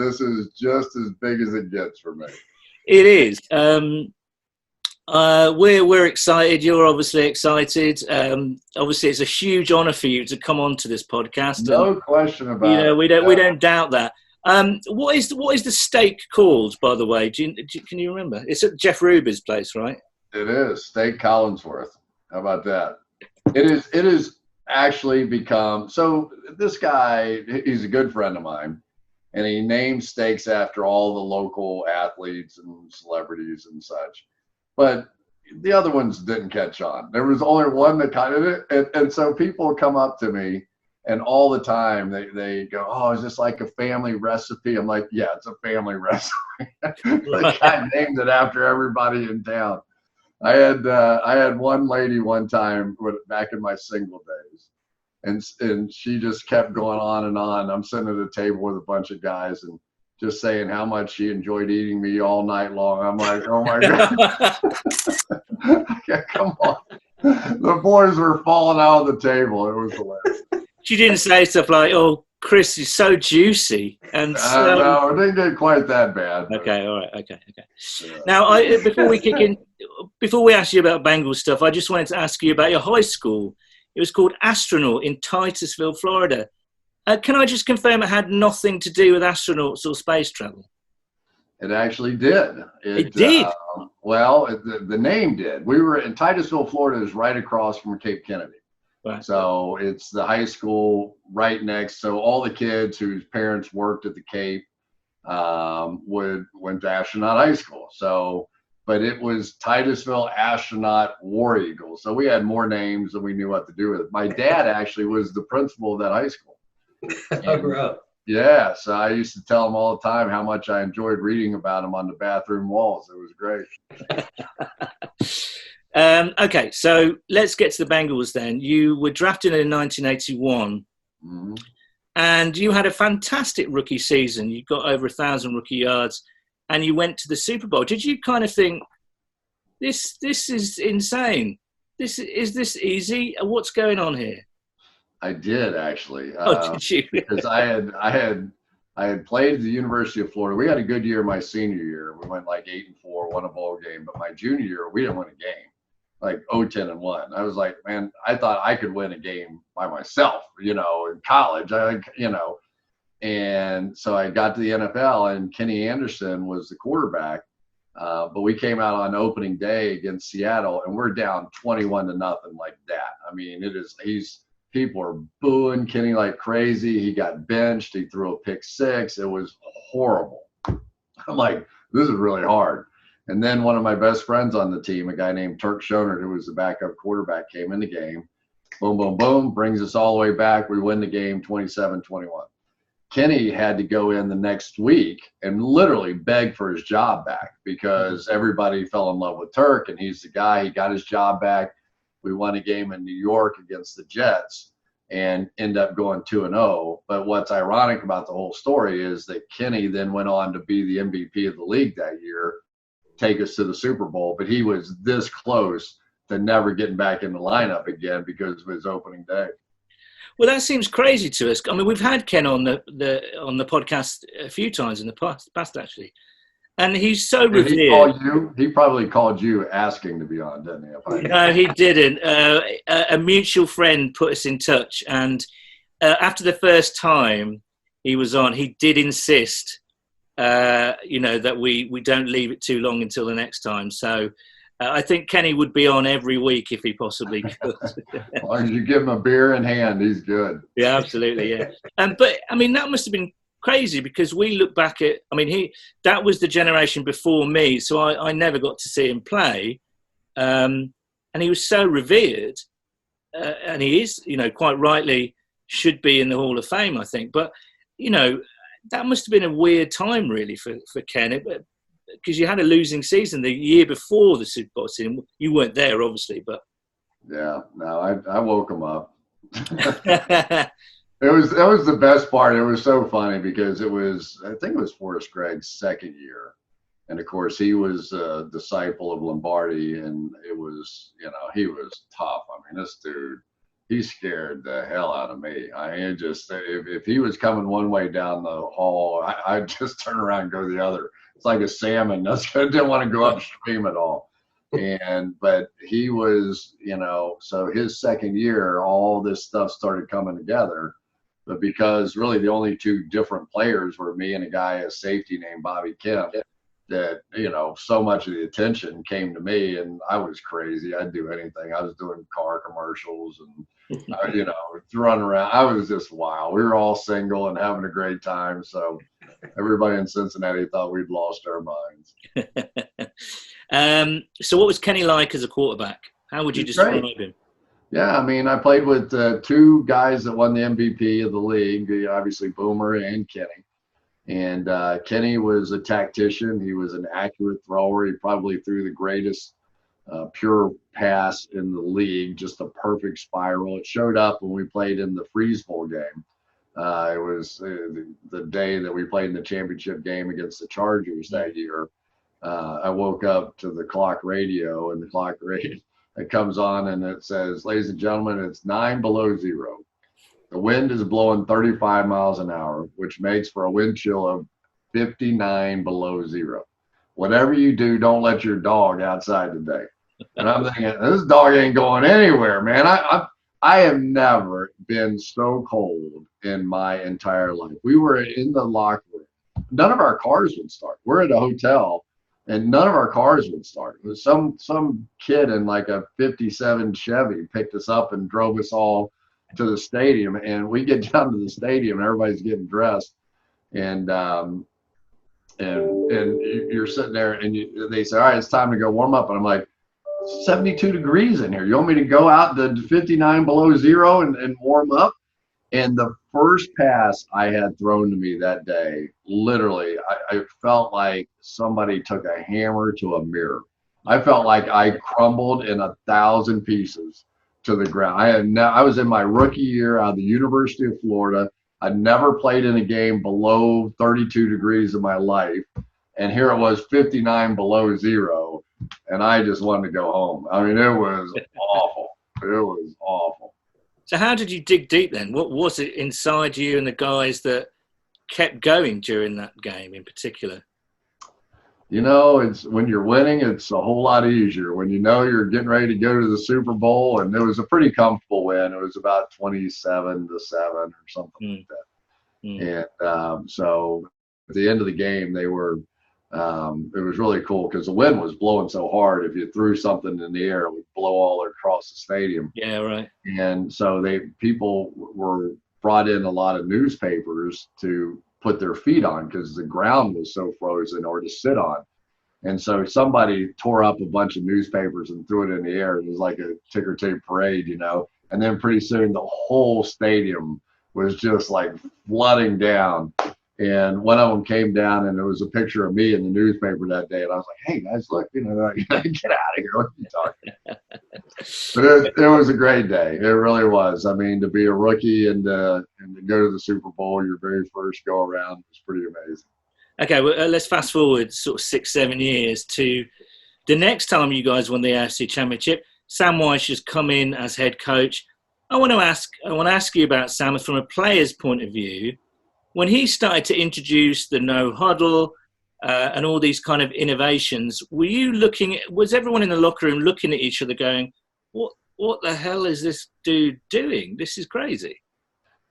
just as big as it gets for me. It is. We're excited. You're obviously excited. Obviously, it's a huge honor for you to come on to this podcast. No question about it. We don't doubt that. What is the steak called, by the way? Can you remember? It's at Jeff Ruby's place, right? It is Steak Collinsworth. How about that? It is actually become, so this guy, he's a good friend of mine, and he named steaks after all the local athletes and celebrities and such, but the other ones didn't catch on. There was only one that kind of did, and so people come up to me and all the time they go, oh, is this like a family recipe? I'm like, yeah, it's a family recipe. The guy named it after everybody in town. I had one lady one time back in my single days, and she just kept going on and on. I'm sitting at a table with a bunch of guys and just saying how much she enjoyed eating me all night long. I'm like, oh my God. Yeah, come on. The boys were falling out of the table. It was hilarious. She didn't say stuff like, oh, Cris is so juicy. And no, it didn't get quite that bad. Okay, all right, okay. Yeah. Now, before we ask you about Bengals stuff, I just wanted to ask you about your high school. It was called Astronaut in Titusville, Florida. Can I just confirm it had nothing to do with astronauts or space travel? It actually did. It did? The name did. We were in Titusville, Florida, is right across from Cape Kennedy. Right. So it's the high school right next. So all the kids whose parents worked at the Cape went to Astronaut High School. So, but it was Titusville Astronaut War Eagles. So we had more names than we knew what to do with it. My dad actually was the principal of that high school. Yeah, so I used to tell him all the time how much I enjoyed reading about him on the bathroom walls. It was great. Okay, so let's get to the Bengals then. You were drafted in 1981, and you had a fantastic rookie season. You got over 1,000 rookie yards, and you went to the Super Bowl. Did you kind of think, this is insane? Is this easy? What's going on here? I did actually. Did you? Because I had played at the University of Florida. We had a good year my senior year. We went like 8-4, won a bowl game. But my junior year, we didn't win a game. Like 10-1. I was like, man, I thought I could win a game by myself, in college. And so I got to the NFL, and Kenny Anderson was the quarterback. But we came out on opening day against Seattle, and we're down 21-0 like that. I mean, people are booing Kenny like crazy. He got benched. He threw a pick six. It was horrible. I'm like, this is really hard. And then one of my best friends on the team, a guy named Turk Schonert, who was the backup quarterback, came in the game. Boom, boom, boom, brings us all the way back. We win the game 27-21. Kenny had to go in the next week and literally beg for his job back because everybody fell in love with Turk, and he's the guy. He got his job back. We won a game in New York against the Jets and end up going 2-0. But what's ironic about the whole story is that Kenny then went on to be the MVP of the league that year, take us to the Super Bowl, but he was this close to never getting back in the lineup again because of his opening day. Well, that seems crazy to us. I mean, we've had Ken on the podcast a few times in the past actually, And he's so Did he revered. call you? He probably called you asking to be on, didn't he? No, he didn't. A mutual friend put us in touch, and after the first time he was on, he did insist, that we don't leave it too long until the next time. So I think Kenny would be on every week if he possibly could. As long as you give him a beer in hand, he's good. Yeah, absolutely, yeah. But, I mean, that must have been crazy because we look back at, that was the generation before me, so I never got to see him play. And he was so revered, and he is, quite rightly should be in the Hall of Fame, I think. But, that must have been a weird time, really, for Ken, because you had a losing season the year before the Super Bowl season. You weren't there, obviously, but... Yeah, no, I woke him up. That was the best part. It was so funny because I think it was Forrest Gregg's second year. And of course he was a disciple of Lombardi, and it was, he was tough. This dude, he scared the hell out of me. If he was coming one way down the hall, I'd just turn around and go the other. It's like a salmon. I didn't want to go upstream at all. But he was, so his second year, all this stuff started coming together. But because really the only two different players were me and a guy, a safety named Bobby Kemp, that, so much of the attention came to me, and I was crazy. I'd do anything. I was doing car commercials and, running around. I was just wild. We were all single and having a great time. So everybody in Cincinnati thought we'd lost our minds. So what was Kenny like as a quarterback? How would you describe him? Yeah, I played with two guys that won the MVP of the league, obviously Boomer and Kenny. And Kenny was a tactician. He was an accurate thrower. He probably threw the greatest pure pass in the league, just a perfect spiral. It showed up when we played in the Freeze Bowl game. It was the day that we played in the championship game against the Chargers that year. I woke up to the clock radio, and the clock radio it comes on and it says, "Ladies and gentlemen, it's 9 below zero. The wind is blowing 35 miles an hour, which makes for a wind chill of 59 below zero. Whatever you do, don't let your dog outside today." And I'm thinking, this dog ain't going anywhere, man. I have never been so cold in my entire life. We were in the locker room. None of our cars would start. We're at a hotel, and none of our cars would start. It was some kid in like a 57 Chevy picked us up and drove us all to the stadium. And we get down to the stadium, and everybody's getting dressed. And you're sitting there, and they say, "All right, it's time to go warm up." And I'm like, 72 degrees in here. You want me to go out to 59 below zero and warm up? And the first pass I had thrown to me that day, literally, I felt like somebody took a hammer to a mirror. I felt like I crumbled in 1,000 pieces to the ground. I was in my rookie year out of the University of Florida. I'd never played in a game below 32 degrees in my life. And here it was 59 below zero. And I just wanted to go home. It was awful. It was awful. So how did you dig deep then? What was it inside you and the guys that kept going during that game in particular? It's when you're winning, it's a whole lot easier. When you're getting ready to go to the Super Bowl, and it was a pretty comfortable win. It was about 27-7 or something like that. And so at the end of the game, they were it was really cool because the wind was blowing so hard. If you threw something in the air, it would blow all across the stadium. Yeah, right. And so people were brought in a lot of newspapers to put their feet on because the ground was so frozen or to sit on. And so somebody tore up a bunch of newspapers and threw it in the air. It was like a ticker tape parade, and then pretty soon the whole stadium was just like flooding down. And one of them came down, and there was a picture of me in the newspaper that day. And I was like, "Hey guys, look, get out of here. What are you talking about?" But it was a great day. It really was. To be a rookie and to go to the Super Bowl, your very first go around, was pretty amazing. Okay, well, let's fast forward sort of 6-7 years to the next time you guys won the AFC Championship. Sam Weiss has come in as head coach. I want to ask you about Sam from a player's point of view. When he started to introduce the no huddle and all these kind of innovations. Was everyone in the locker room looking at each other going, what the hell is this dude doing? This is crazy.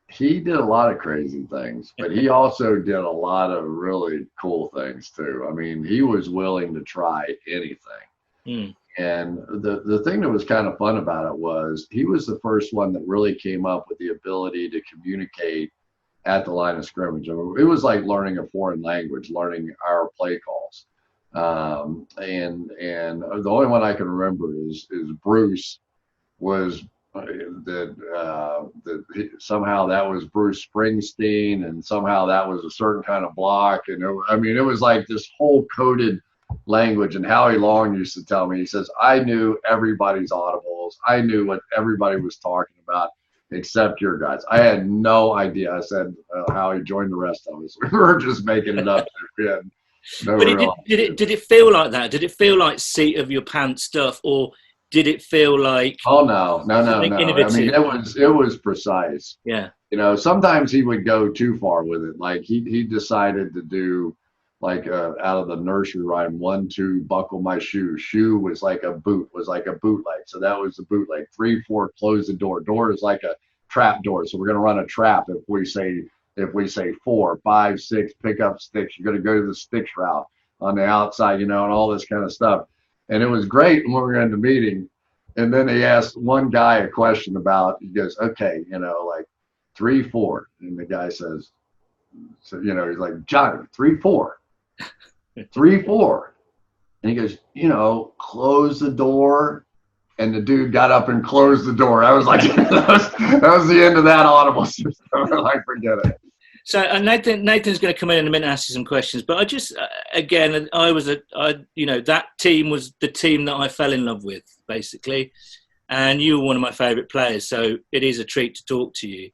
He did a lot of crazy things, but he also did a lot of really cool things too. I mean, he was willing to try anything. And the thing that was kind of fun about it was he was the first one that really came up with the ability to communicate at the line of scrimmage. I mean, it was like learning a foreign language, learning our play calls. And the only one I can remember is Bruce was somehow that was Bruce Springsteen, and somehow that was a certain kind of block. And it was like this whole coded language. And Howie Long used to tell me, he says, I knew everybody's audibles. I knew what everybody was talking about except your guys. I had no idea. I said, Howie, join the rest of us. We were just making it up. Did it feel like that? Did it feel like seat of your pants stuff, or did it feel like? Oh no. Innovative? I mean, it was precise. Yeah. Sometimes he would go too far with it. Like he decided to do like out of the nursery rhyme, 1, 2, buckle my shoe. Shoe was like a bootleg. So that was the bootleg. 3, 4, close the door. Door is like a trap door. So we're gonna run a trap if we say 4, 5, 6, pick up sticks. You're gonna go to the sticks route on the outside, and all this kind of stuff. And it was great when we were in the meeting. And then he asked one guy a question about, he goes, okay, like 3, 4. And the guy says, so, he's like, Johnny, 3, 4. 3, 4. And he goes, close the door. And the dude got up and closed the door. I was like, that was the end of that audible system. Like, forget it. So Nathan's going to come in a minute and ask you some questions. But I just, again, that team was the team that I fell in love with, basically. And you were one of my favourite players. So it is a treat to talk to you.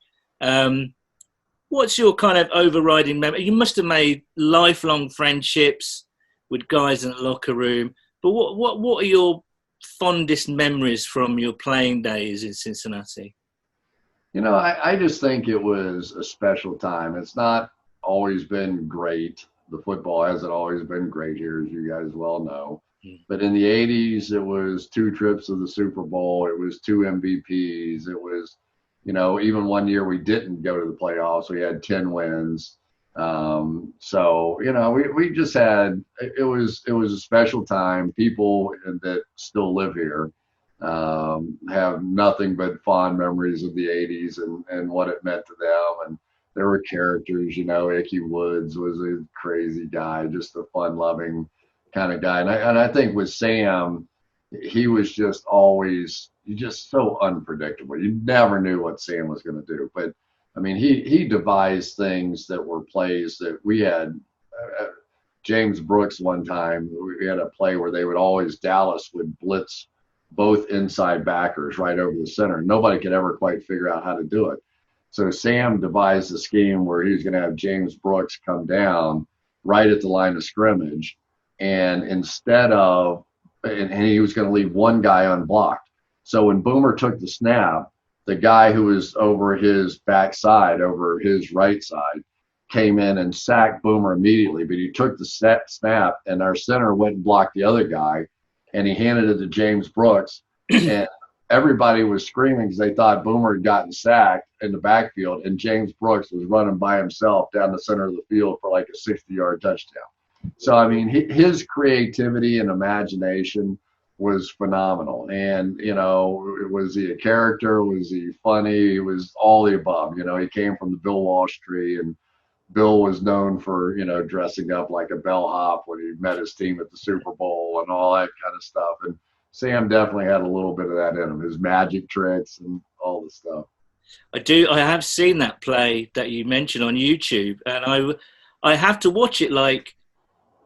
What's your kind of overriding memory? You must have made lifelong friendships with guys in the locker room. But what are your fondest memories from your playing days in Cincinnati? I just think it was a special time. It's not always been great. The football hasn't always been great here, as you guys well know. But in the 80s, it was 2 trips to the Super Bowl. It was 2 MVPs. It was, even one year we didn't go to the playoffs. We had 10 wins. So, we just had, it was a special time. People that still live here have nothing but fond memories of the 80s and what it meant to them. And there were characters, Ickey Woods was a crazy guy, just a fun-loving kind of guy. And I think with Sam, he was just always so unpredictable. You never knew what Sam was going to do. But, I mean, he devised things that were plays that we had. James Brooks one time, we had a play where Dallas would blitz both inside backers right over the center. Nobody could ever quite figure out how to do it. So Sam devised a scheme where he was going to have James Brooks come down right at the line of scrimmage, and and he was going to leave one guy unblocked. So when Boomer took the snap, the guy who was over his backside, over his right side, came in and sacked Boomer immediately. But he took the snap, and our center went and blocked the other guy, and he handed it to James Brooks. And everybody was screaming because they thought Boomer had gotten sacked in the backfield, and James Brooks was running by himself down the center of the field for like a 60-yard touchdown. So, I mean, his creativity and imagination was phenomenal. And, was he a character? Was he funny? It was all the above. He came from the Bill Walsh tree, and Bill was known for, dressing up like a bellhop when he met his team at the Super Bowl and all that kind of stuff. And Sam definitely had a little bit of that in him, his magic tricks and all the stuff. I have seen that play that you mentioned on YouTube, and I have to watch it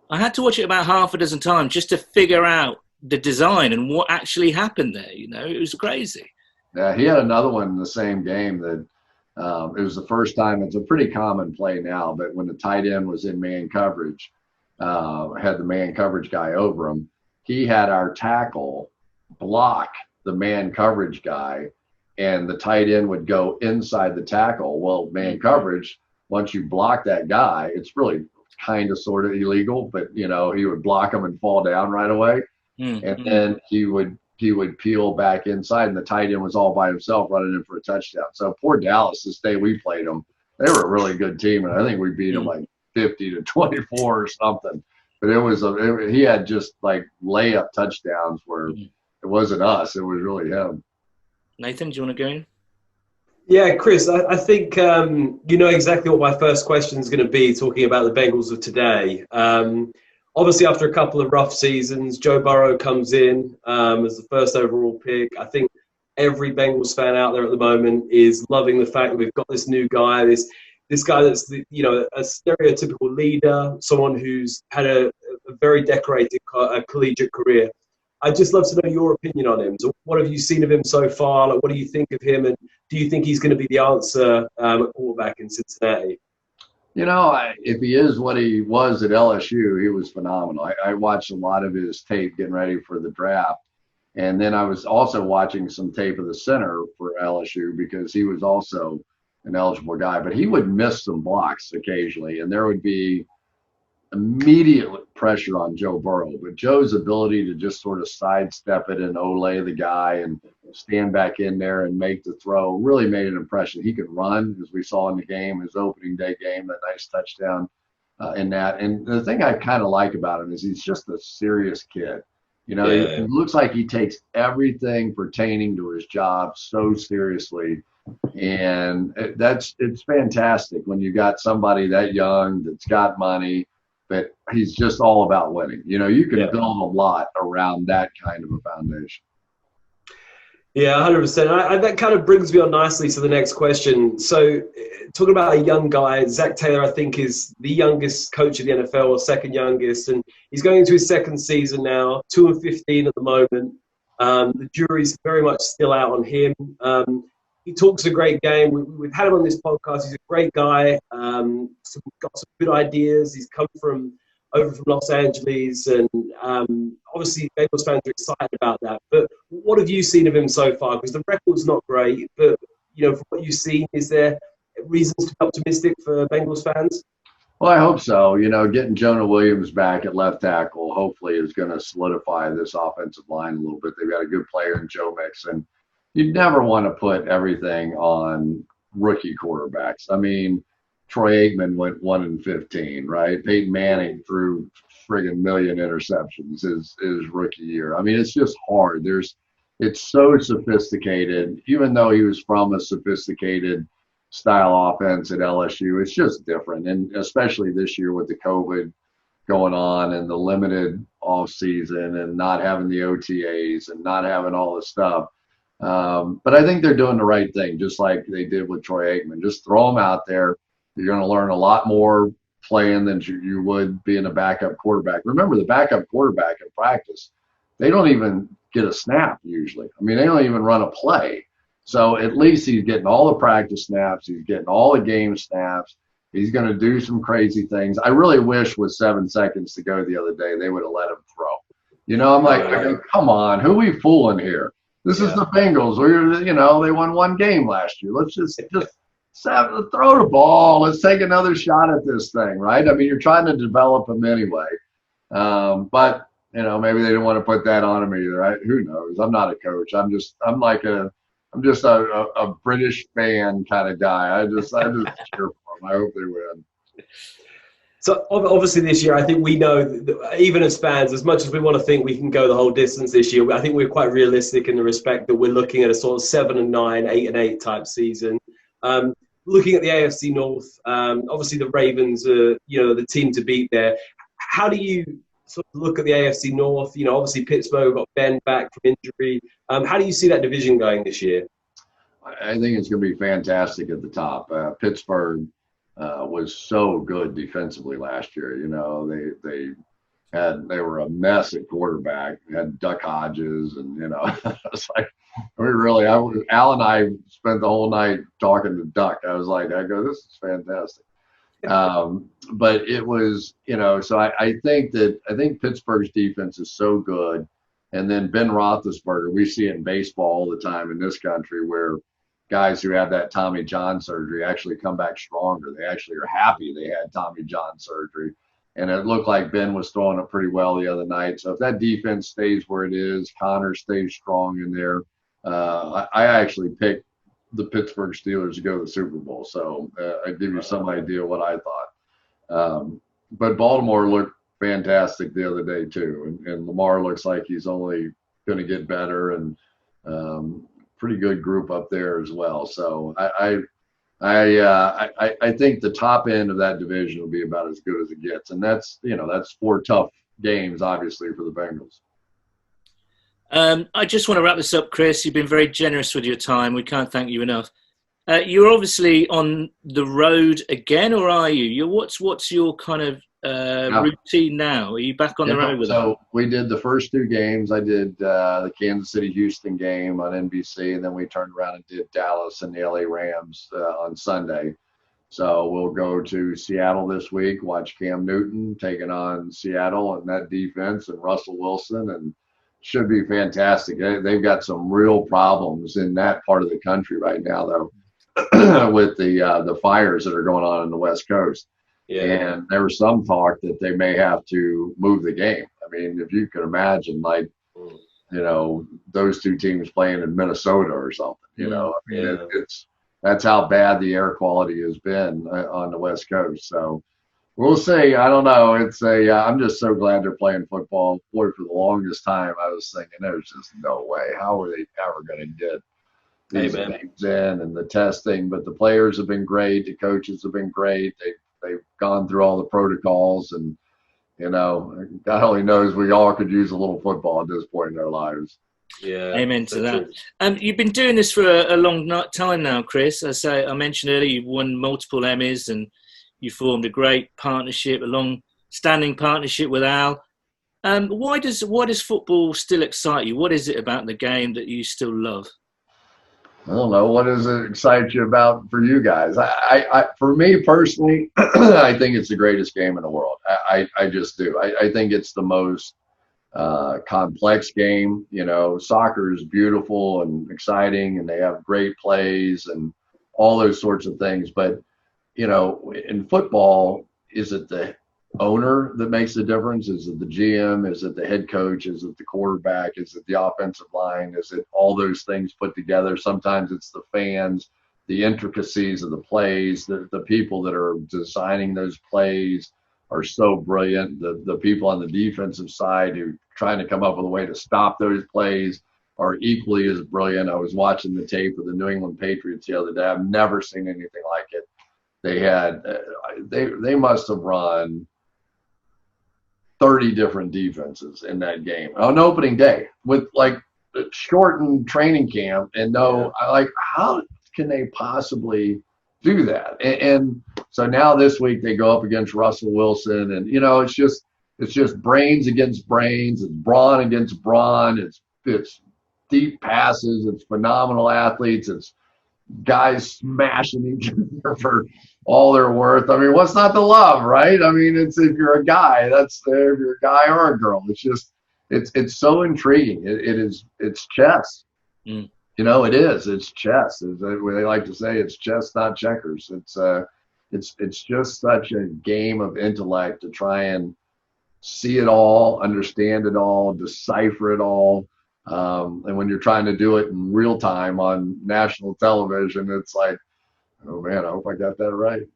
I had to watch it about half a dozen times just to figure out the design and what actually happened there. It was crazy. Yeah, he had another one in the same game that it was the first time. It's a pretty common play now, but when the tight end was in man coverage, had the man coverage guy over him, he had our tackle block the man coverage guy, and the tight end would go inside the tackle. Well, man coverage, once you block that guy, it's really kind of sort of illegal, but he would block them and fall down right away. And then he would peel back inside, and the tight end was all by himself running in for a touchdown. So poor Dallas, this day we played them, they were a really good team, and I think we beat them like 50-24 or something. But he had just like layup touchdowns where it wasn't us, it was really him. Nathan, do you want to go in? Yeah, Chris, I think you know exactly what my first question is going to be, talking about the Bengals of today. Obviously, after a couple of rough seasons, Joe Burrow comes in as the first overall pick. I think every Bengals fan out there at the moment is loving the fact that we've got this new guy, this guy that's a stereotypical leader, someone who's had a very decorated collegiate career. I'd just love to know your opinion on him. So what have you seen of him so far? Like, what do you think of him? And do you think he's going to be the answer at quarterback in Cincinnati? If he is what he was at LSU, he was phenomenal. I watched a lot of his tape getting ready for the draft. And then I was also watching some tape of the center for LSU because he was also an eligible guy. But he would miss some blocks occasionally, and there would be immediate pressure on Joe Burrow. But Joe's ability to just sort of sidestep it and Olay the guy and stand back in there and make the throw really made an impression. He could run, as we saw in the game, his opening day game, a nice touchdown in that. And the thing I kind of like about him is he's just a serious kid. He looks like he takes everything pertaining to his job so seriously. And it's fantastic when you got somebody that young that's got money, but he's just all about winning. You can build a lot around that kind of a foundation. Yeah, 100%. That kind of brings me on nicely to the next question. So, talking about a young guy, Zach Taylor, I think, is the youngest coach of the NFL, or second youngest, and he's going into his second season now, 2-15 at the moment. The jury's very much still out on him. He talks a great game. We've had him on this podcast. He's a great guy. Got some good ideas. He's come over from Los Angeles, and obviously Bengals fans are excited about that. But what have you seen of him so far? Because the record's not great, but from what you've seen, is there reasons to be optimistic for Bengals fans? Well, I hope so. Getting Jonah Williams back at left tackle hopefully is going to solidify this offensive line a little bit. They've got a good player in Joe Mixon. You never want to put everything on rookie quarterbacks. I mean, Troy Aikman went 1-15, right? Peyton Manning threw friggin' million interceptions his rookie year. I mean, it's just hard. It's so sophisticated. Even though he was from a sophisticated style offense at LSU, it's just different. And especially this year with the COVID going on and the limited off season and not having the OTAs and not having all this stuff. But I think they're doing the right thing, just like they did with Troy Aikman. Just throw him out there. You're going to learn a lot more playing than you would being a backup quarterback. Remember, the backup quarterback in practice, they don't even get a snap usually. I mean, they don't even run a play. So at least he's getting all the practice snaps. He's getting all the game snaps. He's going to do some crazy things. I really wish with 7 seconds to go the other day, they would have let him throw. I'm like, come on, who are we fooling here? This is the Bengals. They won one game last year. Let's just throw the ball. Let's take another shot at this thing, right? I mean, you're trying to develop them anyway. But maybe they didn't want to put that on him either. Who knows? I'm not a coach. I'm just a British fan kind of guy. I just cheer for them. I hope they win. So obviously this year, I think we know that even as fans, as much as we want to think we can go the whole distance this year, I think we're quite realistic in the respect that we're looking at a sort of 7-9, 8-8 type season. Looking at the AFC North, obviously the Ravens are, the team to beat there. How do you sort of look at the AFC North? Obviously Pittsburgh got Ben back from injury. How do you see that division going this year? I think it's going to be fantastic at the top. Pittsburgh was so good defensively last year. They were a mess at quarterback. They had Duck Hodges, and it's like Al and I spent the whole night talking to Duck. I go, this is fantastic. But it was, so I think Pittsburgh's defense is so good. And then Ben Roethlisberger, we see it in baseball all the time in this country where guys who have that Tommy John surgery actually come back stronger. They actually are happy they had Tommy John surgery. And it looked like Ben was throwing it pretty well the other night. So if that defense stays where it is, Connor stays strong in there, I actually picked the Pittsburgh Steelers to go to the Super Bowl. So I give you some idea what I thought. But Baltimore looked fantastic the other day too, and Lamar looks like he's only going to get better, and pretty good group up there as well. So I think the top end of that division will be about as good as it gets, and that's 4 tough games, obviously, for the Bengals. I just want to wrap this up, Chris. You've been very generous with your time. We can't thank you enough. You're obviously on the road again, or are you? What's your kind of routine now? Are you back on the road with them? So we did the first 2 games. I did the Kansas City-Houston game on NBC, and then we turned around and did Dallas and the LA Rams on Sunday. So we'll go to Seattle this week, watch Cam Newton taking on Seattle and that defense and Russell Wilson, and should be fantastic. They've got some real problems in that part of the country right now, though, with the fires that are going on in the West Coast. Yeah. And there was some talk that they may have to move the game. I mean, if you can imagine, like, those 2 teams playing in Minnesota or something, that's how bad the air quality has been on the West Coast. So we'll see. I don't know. I'm just so glad they're playing football. Boy, for the longest time, I was thinking there's just no way. How are they ever going to get these games in and the testing? But the players have been great. The coaches have been great. They've gone through all the protocols, and God only knows we all could use a little football at this point in our lives. Yeah, amen to that. You've been doing this for a long time now, Chris. As I mentioned earlier, you've won multiple Emmys, and you formed a great partnership, a long-standing partnership with Al. Why does football still excite you? What is it about the game that you still love? I don't know. What does it excite you about for you guys? For me personally, I think it's the greatest game in the world. I just do. I think it's the most complex game. Soccer is beautiful and exciting, and they have great plays and all those sorts of things. But, in football, is it the owner that makes the difference? Is it the GM? Is it the head coach? Is it the quarterback? Is it the offensive line? Is it all those things put together? Sometimes it's the fans, the intricacies of the plays, the people that are designing those plays are so brilliant. The people on the defensive side who are trying to come up with a way to stop those plays are equally as brilliant. I was watching the tape of the New England Patriots the other day. I've never seen anything like it. They must have run 30 different defenses in that game on opening day with like shortened training camp, and how can they possibly do that? And so now this week they go up against Russell Wilson, and it's just brains against brains, it's brawn against brawn, it's deep passes, it's phenomenal athletes, it's guys smashing each other for all they're worth. I mean, what's not to love, right? I mean, it's if you're a guy, if you're a guy or a girl, it's so intriguing. It's chess. It is. It's chess. They like to say it's chess, not checkers. It's just such a game of intellect to try and see it all, understand it all, decipher it all. And when you're trying to do it in real time on national television, it's like, oh man, I hope I got that right.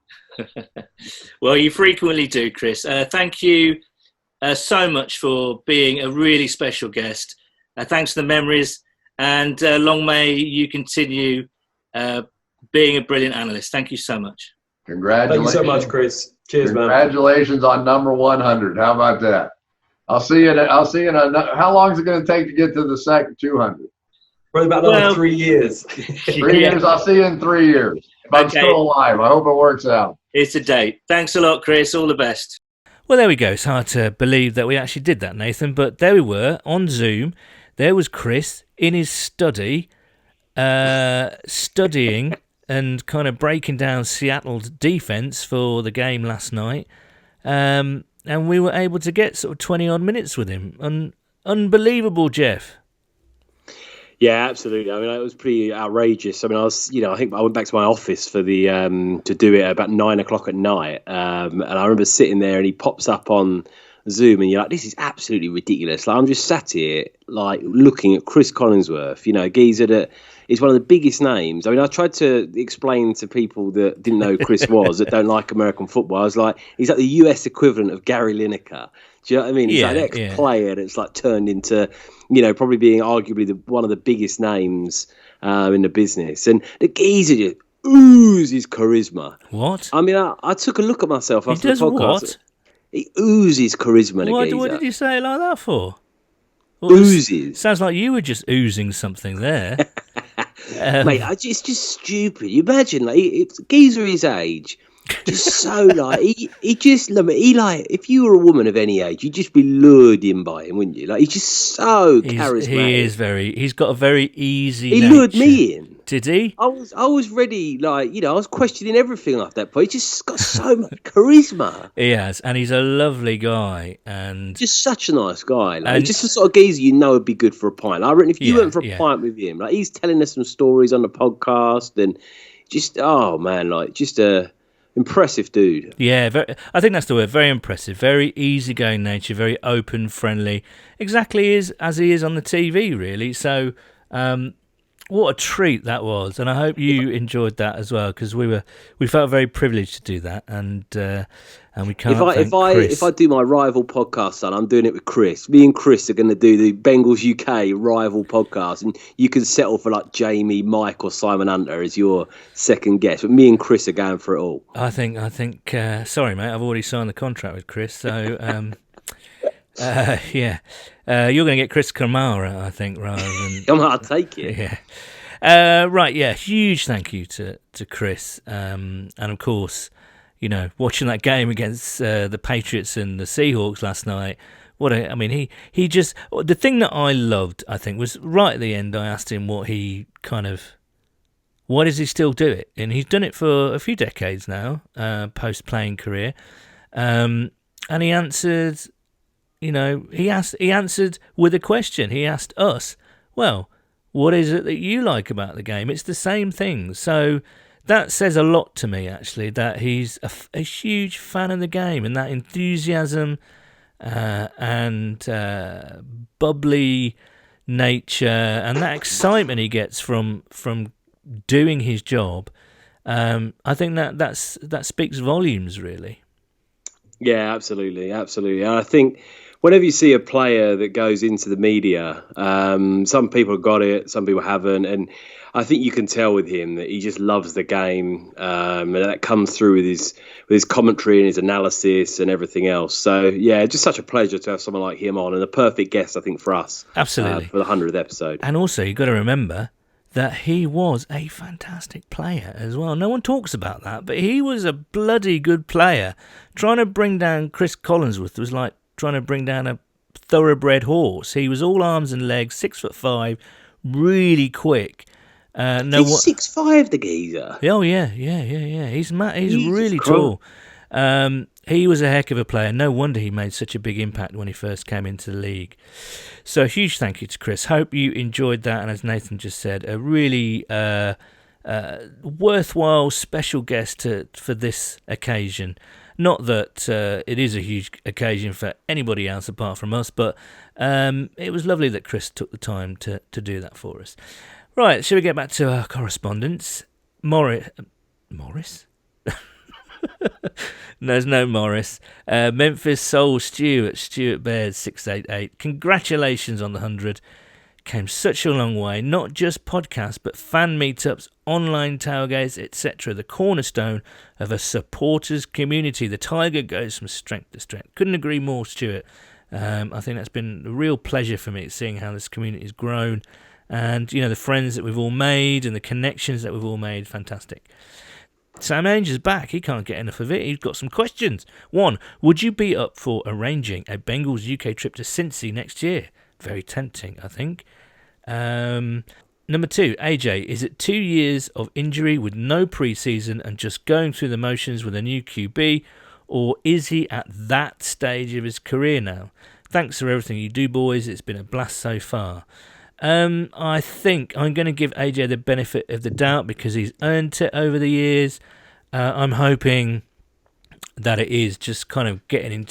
Well, you frequently do, Chris. Thank you so much for being a really special guest. Thanks for the memories, and long may you continue being a brilliant analyst. Thank you so much. Congratulations. Thank you so much, Chris. Cheers, man. Congratulations on number 100. How about that? I'll see you in how long is it going to take to get to the second 200? Probably about another 3 years. 3 years. I'll see you in 3 years. If I'm still alive. I hope it works out. It's a date. Thanks a lot, Chris. All the best. Well, there we go. It's hard to believe that we actually did that, Nathan, but there we were on Zoom. There was Chris in his study, studying and kind of breaking down Seattle's defense for the game last night. And we were able to get sort of 20-odd minutes with him. Unbelievable, Jeff. Yeah, absolutely. I mean, it was pretty outrageous. I mean, I think I went back to my office for the to do it at about 9 o'clock at night, and I remember sitting there, and he pops up on Zoom, and you're like, "This is absolutely ridiculous." Like, I'm just sat here, like, looking at Cris Collinsworth, a geezer that is one of the biggest names. I mean, I tried to explain to people that didn't know who Chris was, that don't like American football. I was like, he's like the US equivalent of Gary Lineker. Do you know what I mean? He's like an ex-player that's like turned into, probably being arguably one of the biggest names in the business. And the geezer just oozes charisma. What? I mean, I took a look at myself after the podcast. What? He oozes charisma. What did you say it like that for? Oozes. Sounds like you were just oozing something there. Mate, it's just stupid. You imagine, like, geezer his age. Just so like if you were a woman of any age, you'd just be lured in by him, wouldn't you? Like, he's just so charismatic. He's got a very easy He nature. lured me in. Did he? I was ready, like, I was questioning everything after that point. He's just got so much charisma. He has, and he's a lovely guy, and just such a nice guy. Like, just the sort of geezer would be good for a pint. I reckon if you went for a pint with him, like, he's telling us some stories on the podcast, and just just a impressive dude. Yeah, I think that's the word. Very impressive. Very easygoing nature. Very open, friendly. Exactly as he is on the TV, really. So, what a treat that was, and I hope you enjoyed that as well, because we felt very privileged to do that, and we can't thank Chris. If I do my rival podcast, son, I'm doing it with Chris. Me and Chris are going to do the Bengals UK rival podcast, and you can settle for like Jamie, Mike, or Simon Hunter as your second guest. But me and Chris are going for it all. I think. Sorry, mate, I've already signed the contract with Chris, so you're going to get Chris Kamara, I think, rather than. I'll take it. Yeah. Right. Yeah. Huge thank you to Chris, and of course, watching that game against the Patriots and the Seahawks last night. He just, the thing that I loved, I think, was right at the end. I asked him why does he still do it? And he's done it for a few decades now, post playing career, and he answered. He answered with a question. He asked us, well, what is it that you like about the game? It's the same thing. So that says a lot to me, actually, that he's a huge fan of the game, and that enthusiasm and bubbly nature and that excitement he gets from doing his job. I think that speaks volumes, really. Yeah, absolutely. And I think whenever you see a player that goes into the media, some people have got it, some people haven't, and I think you can tell with him that he just loves the game, and that comes through with his commentary and his analysis and everything else. So yeah, just such a pleasure to have someone like him on, and a perfect guest, I think, for us. Absolutely, for the 100th episode. And also, you've got to remember that he was a fantastic player as well. No one talks about that, but he was a bloody good player. Trying to bring down Cris Collinsworth was like trying to bring down a thoroughbred horse. He was all arms and legs, 6'5", really quick. He's 6'5", the geezer. Oh yeah. He's really tall. He was a heck of a player. No wonder he made such a big impact when he first came into the league. So a huge thank you to Chris. Hope you enjoyed that, and as Nathan just said, a really worthwhile special guest for this occasion. Not that it is a huge occasion for anybody else apart from us, but it was lovely that Chris took the time to do that for us. Right, shall we get back to our correspondence? Morris? There's no Morris. Memphis Soul Stuart Baird 688. Congratulations on the 100. Came such a long way. Not just podcasts, but fan meetups, online tailgates, etc. The cornerstone of a supporters community. The Tiger goes from strength to strength. Couldn't agree more, Stuart. I think that's been a real pleasure for me, seeing how this community has grown. And, the friends that we've all made and the connections that we've all made. Fantastic. Sam Ainge is back. He can't get enough of it. He's got some questions. 1. Would you be up for arranging a Bengals UK trip to Cincy next year? Very tempting, I think. Number 2. AJ, is it 2 years of injury with no pre-season and just going through the motions with a new QB? Or is he at that stage of his career now? Thanks for everything you do, boys. It's been a blast so far. I think I'm going to give AJ the benefit of the doubt because he's earned it over the years. I'm hoping that it is just kind of getting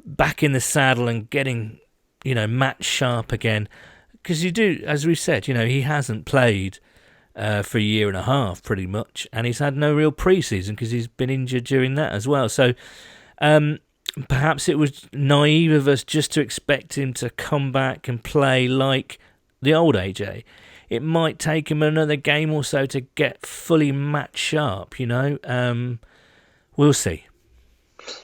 back in the saddle and getting, match sharp again. Because you do, as we said, he hasn't played for a year and a half pretty much, and he's had no real pre-season because he's been injured during that as well. So perhaps it was naive of us just to expect him to come back and play like the old AJ. It might take him another game or so to get fully match sharp, We'll see.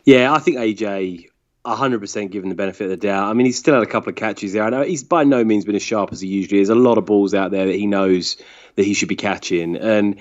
Yeah, I think AJ 100% given the benefit of the doubt. I mean, he's still had a couple of catches there. I know he's by no means been as sharp as he usually is. A lot of balls out there that he knows that he should be catching. And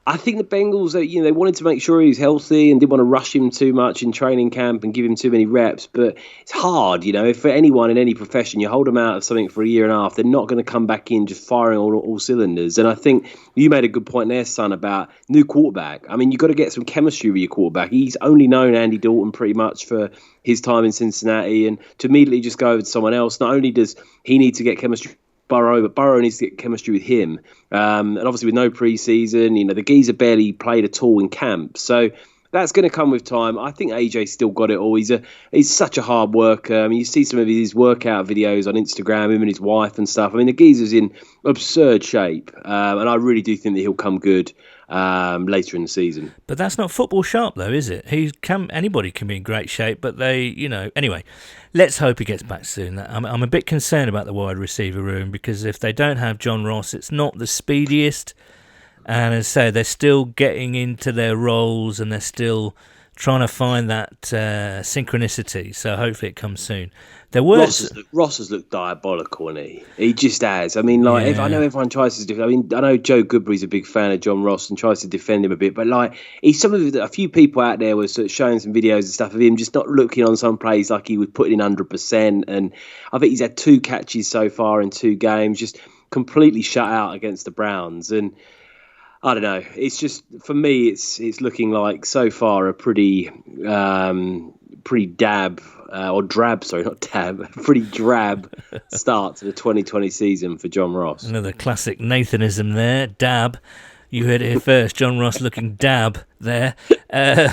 I think the Bengals, they wanted to make sure he was healthy and didn't want to rush him too much in training camp and give him too many reps. But it's hard, if for anyone in any profession, you hold them out of something for a year and a half, they're not going to come back in just firing all cylinders. And I think you made a good point there, son, about new quarterback. I mean, you've got to get some chemistry with your quarterback. He's only known Andy Dalton pretty much for his time in Cincinnati, and to immediately just go over to someone else, not only does he need to get chemistry Burrow, but Burrow needs to get chemistry with him. And obviously with no preseason, the geezer barely played at all in camp. So that's going to come with time. I think AJ still got it all. He's such a hard worker. I mean, you see some of his workout videos on Instagram, him and his wife and stuff. I mean, the geezer's in absurd shape. And I really do think that he'll come good later in the season. But that's not football sharp, though, is it? Anybody can be in great shape, but anyway, let's hope he gets back soon. I'm a bit concerned about the wide receiver room because if they don't have John Ross, it's not the speediest. And as I say, they're still getting into their roles and they're still trying to find that synchronicity. So hopefully it comes soon. Ross has looked diabolical, hasn't he? He just has. I mean, I know everyone tries to defend. I mean, I know Joe Goodberry's a big fan of John Ross and tries to defend him a bit, but a few people out there were sort of showing some videos and stuff of him just not looking on some plays like he was putting in 100%. And I think he's had 2 catches so far in 2 games, just completely shut out against the Browns. And I don't know. It's just, for me, it's looking like so far a pretty drab start to the 2020 season for John Ross. Another classic Nathanism there, dab. You heard it here first, John Ross looking dab there. I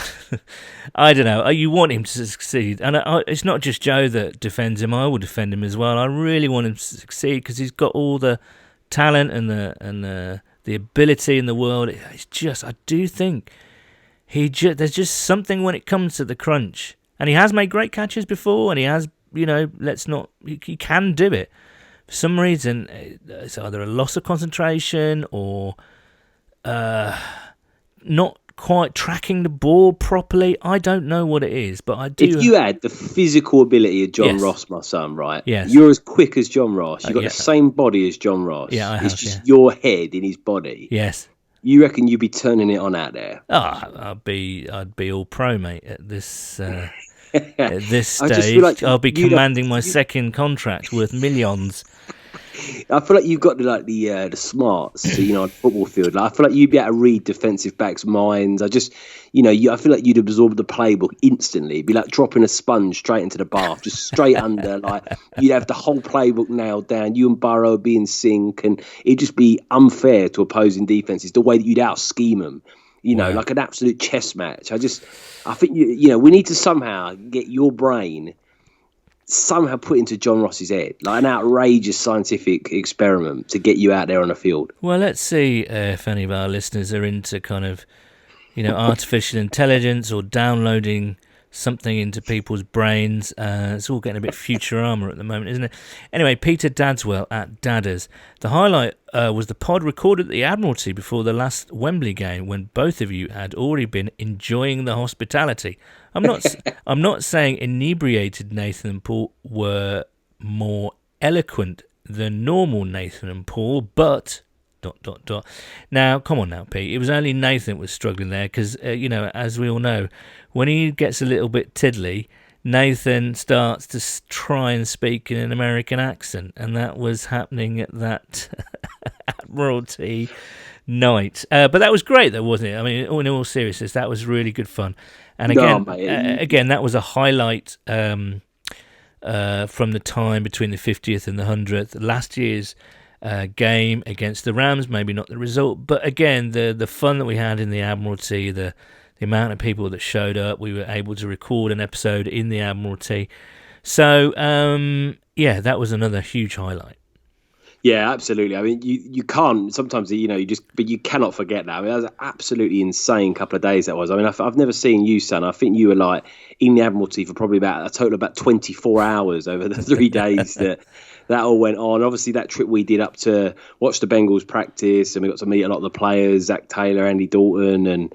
don't know. You want him to succeed. And it's not just Joe that defends him. I will defend him as well. I really want him to succeed because he's got all the talent and the ability in the world. It's just, I do think there's just something when it comes to the crunch. And he has made great catches before, and he has, he can do it. For some reason, it's either a loss of concentration or not quite tracking the ball properly. I don't know what it is, but I do. If you had the physical ability of John Ross, my son, right? Yes. You're as quick as John Ross. You've got the same body as John Ross. Yeah, I have. It's just your head in his body. Yes. You reckon you'd be turning it on out there? I'd be all pro, mate, at this at this stage. I'll be commanding my second contract worth millions. I feel like you've got the smarts, on football field. I feel like you'd be able to read defensive backs' minds. I feel like you'd absorb the playbook instantly. It'd be like dropping a sponge straight into the bath, just straight under. You'd have the whole playbook nailed down. You and Burrow would be in sync, and it'd just be unfair to opposing defenses. The way that you'd out scheme them, like an absolute chess match. I think we need to somehow get your brain somehow put into John Ross's head, like an outrageous scientific experiment to get you out there on the field. Well, let's see if any of our listeners are into kind of, artificial intelligence or downloading something into people's brains. It's all getting a bit Futurama at the moment, isn't it? Anyway, Peter Dadswell at Dadders. The highlight was the pod recorded at the Admiralty before the last Wembley game when both of you had already been enjoying the hospitality. I'm not saying inebriated Nathan and Paul were more eloquent than normal Nathan and Paul, but... ... Now, come on now, Pete. It was only Nathan that was struggling there because, as we all know, when he gets a little bit tiddly, Nathan starts to try and speak in an American accent, and that was happening at that Admiralty night. But that was great, though, wasn't it? I mean, in all seriousness, that was really good fun. And again, that was a highlight from the time between the 50th and the 100th. Last year's game against the Rams, maybe not the result, but again, the fun that we had in the Admiralty, the amount of people that showed up, we were able to record an episode in the Admiralty. So, yeah, that was another huge highlight. Yeah, absolutely. I mean, you can't sometimes, but you cannot forget that. I mean, that was an absolutely insane couple of days that was. I mean, I've never seen you, son. I think you were like in the Admiralty for probably about a total of about 24 hours over the 3 days that all went on. Obviously, that trip we did up to watch the Bengals practice, and we got to meet a lot of the players, Zach Taylor, Andy Dalton, and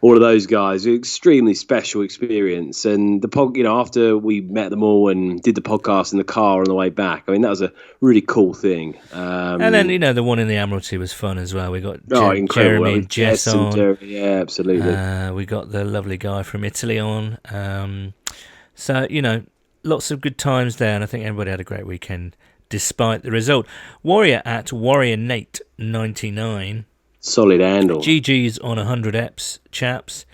all of those guys. An extremely special experience. And after we met them all and did the podcast in the car on the way back, I mean, that was a really cool thing. And then, the one in the Admiralty was fun as well. We got Jeremy and Jess on. Yeah, absolutely. We got the lovely guy from Italy on. So, lots of good times there, and I think everybody had a great weekend despite the result. Warrior at WarriorNate99. Solid handle. GG's on 100 eps, chaps.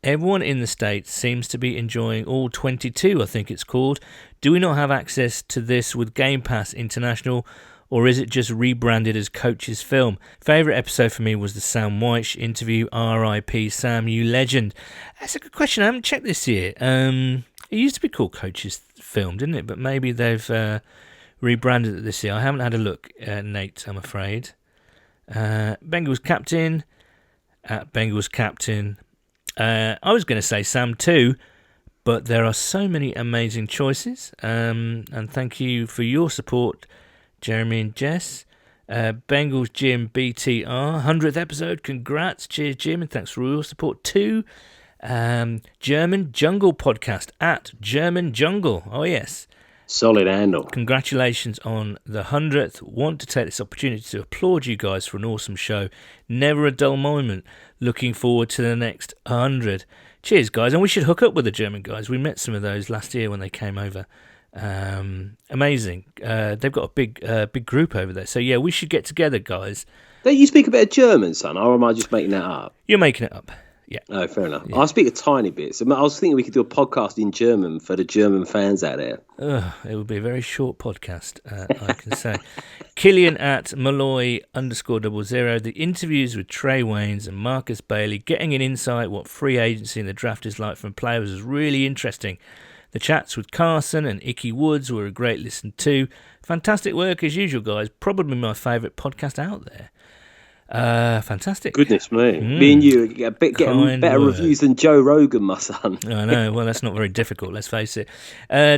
Everyone in the States seems to be enjoying all 22, I think it's called. Do we not have access to this with Game Pass International, or is it just rebranded as Coach's Film? Favourite episode for me was the Sam White interview. R.I.P. Sam, you legend. That's a good question. I haven't checked this year. It used to be called Coach's Film, didn't it? But maybe they've rebranded it this year. I haven't had a look, Nate, I'm afraid. Bengals captain at Bengals captain. I was going to say Sam too, but there are so many amazing choices. And thank you for your support, Jeremy and Jess. Bengals Jim BTR 100th episode. Congrats, cheers Jim, and thanks for your support too. German Jungle podcast at German Jungle. Oh yes. Solid handle. Congratulations on the 100th. Want to take this opportunity to applaud you guys for an awesome show. Never a dull moment. Looking forward to the next 100. Cheers, guys. And we should hook up with the German guys. We met some of those last year when they came over. Amazing. They've got a big group over there. So, yeah, we should get together, guys. Don't you speak a bit of German, son? Or am I just making that up? You're making it up. Yeah. Oh, fair enough. Yeah. I speak a tiny bit. So I was thinking we could do a podcast in German for the German fans out there. It would be a very short podcast, I can say. Killian at Malloy _00. The interviews with Trey Waynes and Marcus Bailey, getting an insight what free agency in the draft is like from players was really interesting. The chats with Carson and Icky Woods were a great listen too. Fantastic work as usual, guys. Probably my favourite podcast out there. Fantastic. Goodness me. Me and you are getting better reviews than Joe Rogan, my son. I know. Well, that's not very difficult, let's face it.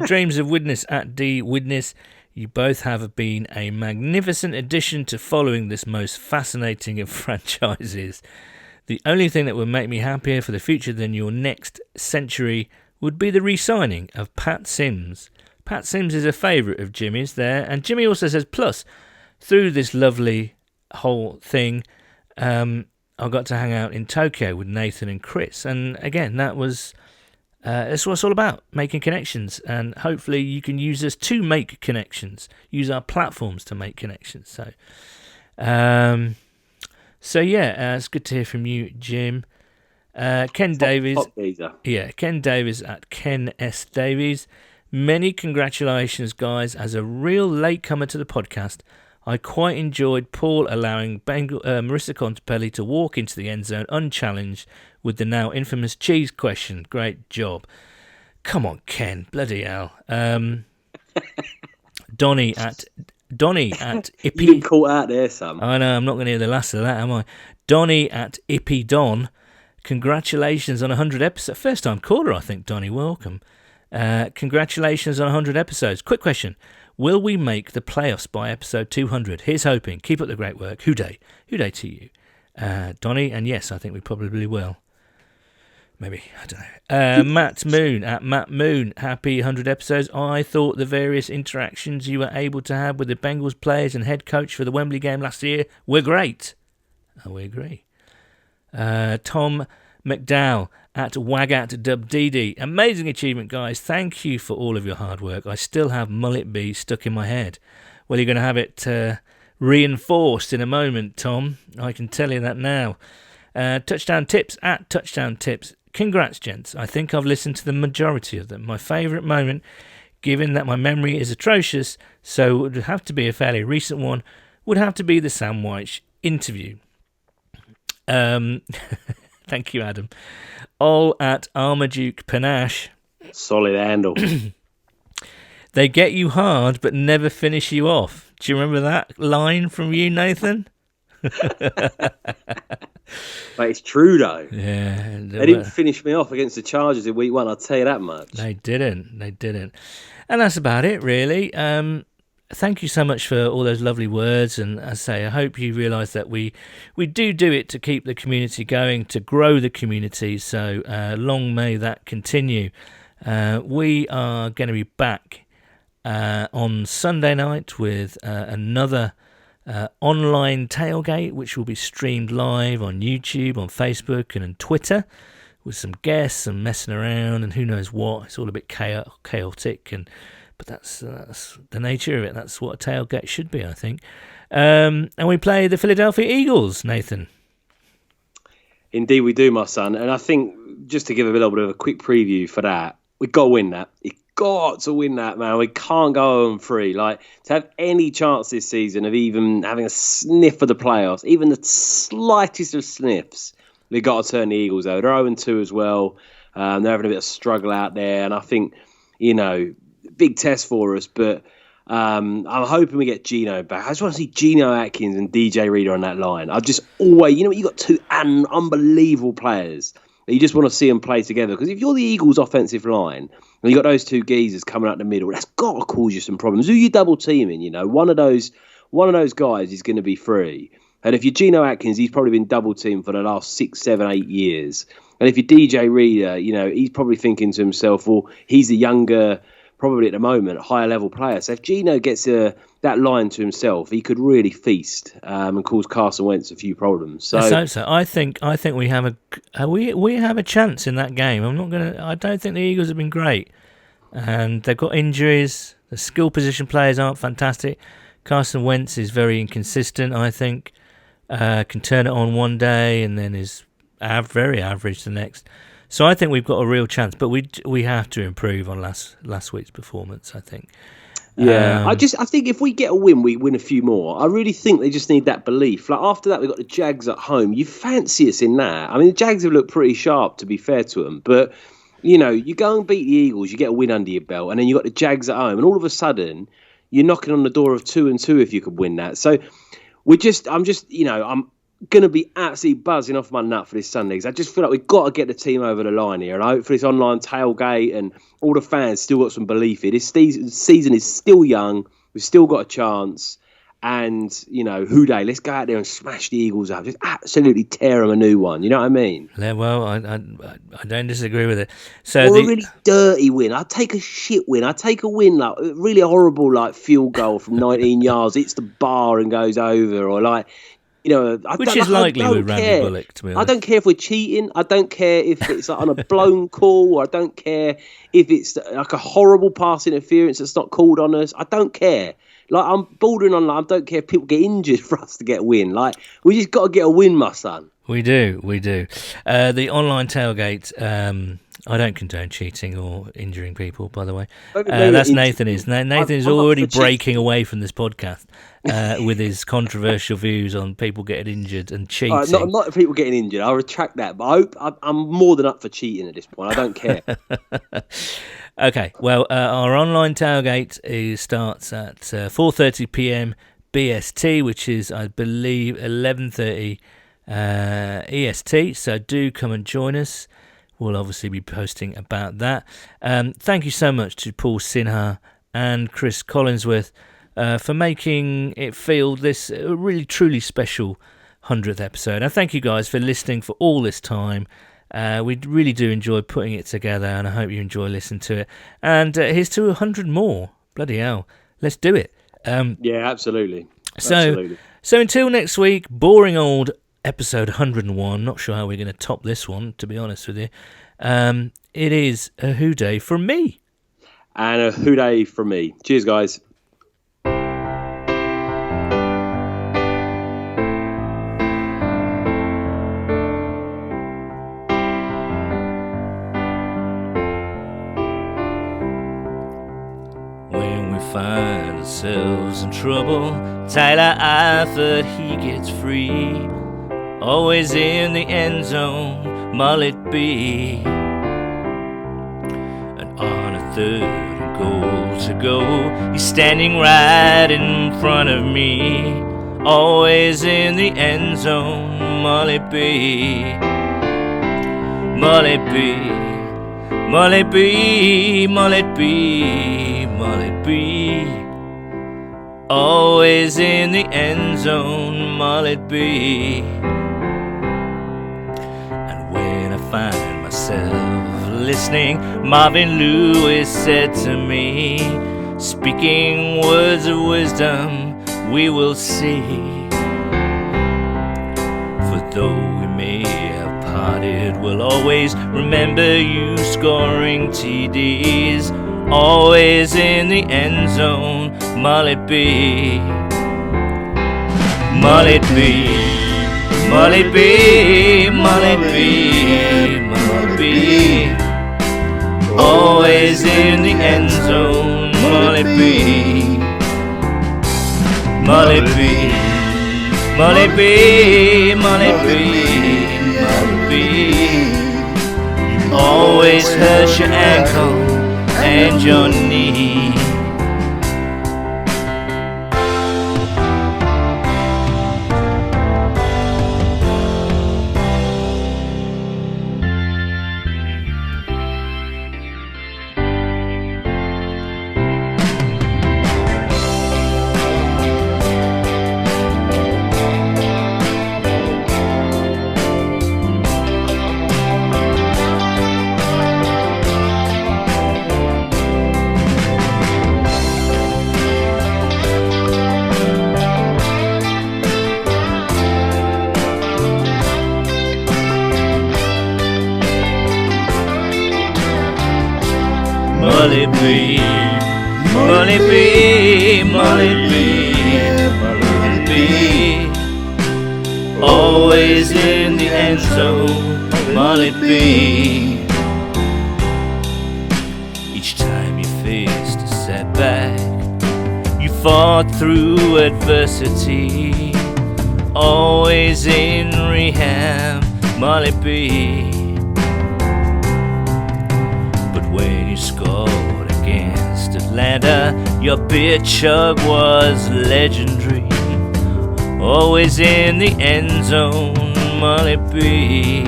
Dreams of Widness at D Widness. You both have been a magnificent addition to following this most fascinating of franchises. The only thing that would make me happier for the future than your next century would be the re-signing of Pat Sims. Pat Sims is a favourite of Jimmy's there, and Jimmy also says, plus, through this lovely whole thing, I got to hang out in Tokyo with Nathan and Chris, and again, that's what it's all about, making connections, and hopefully you can use us to make connections, use our platforms to make connections. So yeah, it's good to hear from you, Jim. Ken Davies, Ken Davies at Ken S Davies. Many congratulations, guys, as a real latecomer to the podcast. I quite enjoyed Paul allowing Marissa Contepelli to walk into the end zone unchallenged with the now infamous cheese question. Great job. Come on, Ken. Bloody hell. Donnie at Ippy. You didn't call out there, Sam. I know, I'm not going to hear the last of that, am I? Donnie at Ippy Don. Congratulations on 100 episodes. First time caller, I think, Donnie. Welcome. Congratulations on 100 episodes. Quick question. Will we make the playoffs by episode 200? Here's hoping. Keep up the great work. Hooday. Hooday to you. Donnie, and yes, I think we probably will. Maybe. I don't know. Matt Moon at Matt Moon. Happy 100 episodes. I thought the various interactions you were able to have with the Bengals players and head coach for the Wembley game last year were great. We agree. Tom McDowell at WagatDubDD. Amazing achievement, guys. Thank you for all of your hard work. I still have Mullet B stuck in my head. Well, you're going to have it reinforced in a moment, Tom. I can tell you that now. Touchdown Tips at Touchdown Tips. Congrats, gents. I think I've listened to the majority of them. My favourite moment given that my memory is atrocious, so it would have to be a fairly recent one, would have to be the Sam White interview. Thank you, Adam. All at Armaduke Panache. Solid handle. They get you hard, but never finish you off. Do you remember that line from you, Nathan? But it's true, though. Yeah. They didn't finish me off against the Chargers in week 1, I'll tell you that much. They didn't. And that's about it, really. Thank you so much for all those lovely words. And as I say, I hope you realise that we do it to keep the community going, to grow the community. So long may that continue. We are going to be back on Sunday night with another online tailgate, which will be streamed live on YouTube, on Facebook and on Twitter, with some guests and messing around and who knows what. It's all a bit chaotic, but that's the nature of it. That's what a tailgate should be, I think. And we play the Philadelphia Eagles, Nathan. Indeed we do, my son. And I think, just to give a little bit of a quick preview for that, we've got to win that. Got to win that, man. We can't go 0-3. Like, to have any chance this season of even having a sniff of the playoffs, even the slightest of sniffs, we've got to turn the Eagles over. They're 0-2 as well. They're having a bit of struggle out there, and I think, big test for us. But I'm hoping we get Geno back. I just want to see Geno Atkins and DJ Reader on that line. I just always, you got two unbelievable players. You just want to see them play together, because if you're the Eagles' offensive line and you got those two geezers coming out the middle, that's got to cause you some problems. Who are you double teaming? One of those guys is going to be free. And if you're Geno Atkins, he's probably been double teamed for the last 6, 7, 8 years. And if you're DJ Reader, he's probably thinking to himself, well, he's a younger, probably at the moment, higher level player. So if Geno gets that line to himself, he could really feast and cause Carson Wentz a few problems. So I think we have we have a chance in that game. I don't think the Eagles have been great, and they've got injuries. The skill position players aren't fantastic. Carson Wentz is very inconsistent, I think. Can turn it on one day and then is very average the next. So I think we've got a real chance, but we have to improve on last week's performance, I think. Yeah, I think if we get a win, we win a few more. I really think they just need that belief. Like, after that, we've got the Jags at home. You fancy us in that. I mean, the Jags have looked pretty sharp, to be fair to them. But, you go and beat the Eagles, you get a win under your belt, and then you got the Jags at home. And all of a sudden, you're knocking on the door of 2-2 if you could win that. So I'm going to be absolutely buzzing off my nut for this Sunday, because I just feel like we've got to get the team over the line here, and hopefully this online tailgate and all the fans still got some belief here. This season is still young, we've still got a chance, and Houday, let's go out there and smash the Eagles up, just absolutely tear them a new one. You know what I mean? Yeah, well, I don't disagree with it. So a really dirty win. I'd take a shit win. I'd take a win like really horrible, like field goal from 19 yards, hits the bar and goes over, or like. Which is likely with Randy Bullock, to be honest. I don't care if we're cheating. I don't care if it's like on a blown call, or I don't care if it's like a horrible pass interference that's not called on us. I don't care. Like, I'm bordering on, I don't care if people get injured for us to get a win. Like, we just got to get a win, my son. We do. The online tailgate, I don't condone cheating or injuring people, by the way. That's Nathan is. Nathan is already breaking away from this podcast with his controversial views on people getting injured and cheating. Not people getting injured. I'll retract that. But I'm more than up for cheating at this point. I don't care. Okay. Well, our online tailgate starts at 4:30 p.m. BST, which is, I believe, 11:30 EST. So do come and join us. We'll obviously be posting about that. Thank you so much to Paul Sinha and Cris Collinsworth for making it feel this really, truly special 100th episode. And thank you guys for listening for all this time. We really do enjoy putting it together, and I hope you enjoy listening to it. And here's to 100 more. Bloody hell. Let's do it. Yeah, absolutely. So until next week, boring old episode 101. Not sure how we're going to top this one, to be honest with you. It is a hooday from me. And a hooday from me. Cheers, guys. find ourselves in trouble, Tyler Eifert, he gets free. Always in the end zone, Mullet B. And on a 3rd and goal to go, he's standing right in front of me. Always in the end zone, Mullet B. Mullet B. Mullet B, Mullet B, Mullet B. Always in the end zone, Mullet B. And when I find myself listening, Marvin Lewis said to me, speaking words of wisdom, we will see. For though we may have parted, we'll always remember you scoring TDs. Always in the end zone, Mullet B. Mullet B. Mullet B. Mullet B. Mullet B. Always in the end zone, Mullet B. Mullet B. Mullet B. Mullet B. Mullet B. Always hurts your ankle and your knee. Mullet B, Mullet B, Mullet B, Mullet B. Always in the end zone, Mullet B. Each time you faced a setback, you fought through adversity. Always in rehab, Mullet B. When you scored against Atlanta, your beer chug was legendary. Always in the end zone, Mullet B.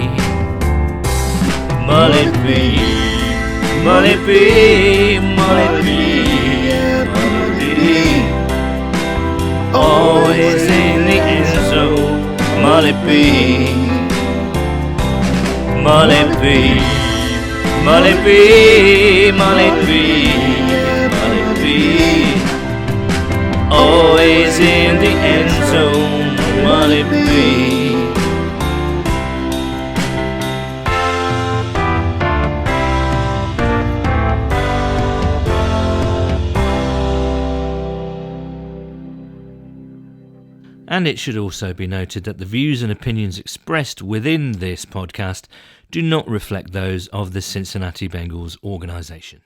Mullet B. Mullet B. Mullet B. Mullet B. Always in the end zone, Mullet B. Mullet B. Mullet B, Mullet B, Mullet B. Always in the end zone, Mullet B. And it should also be noted that the views and opinions expressed within this podcast do not reflect those of the Cincinnati Bengals organization.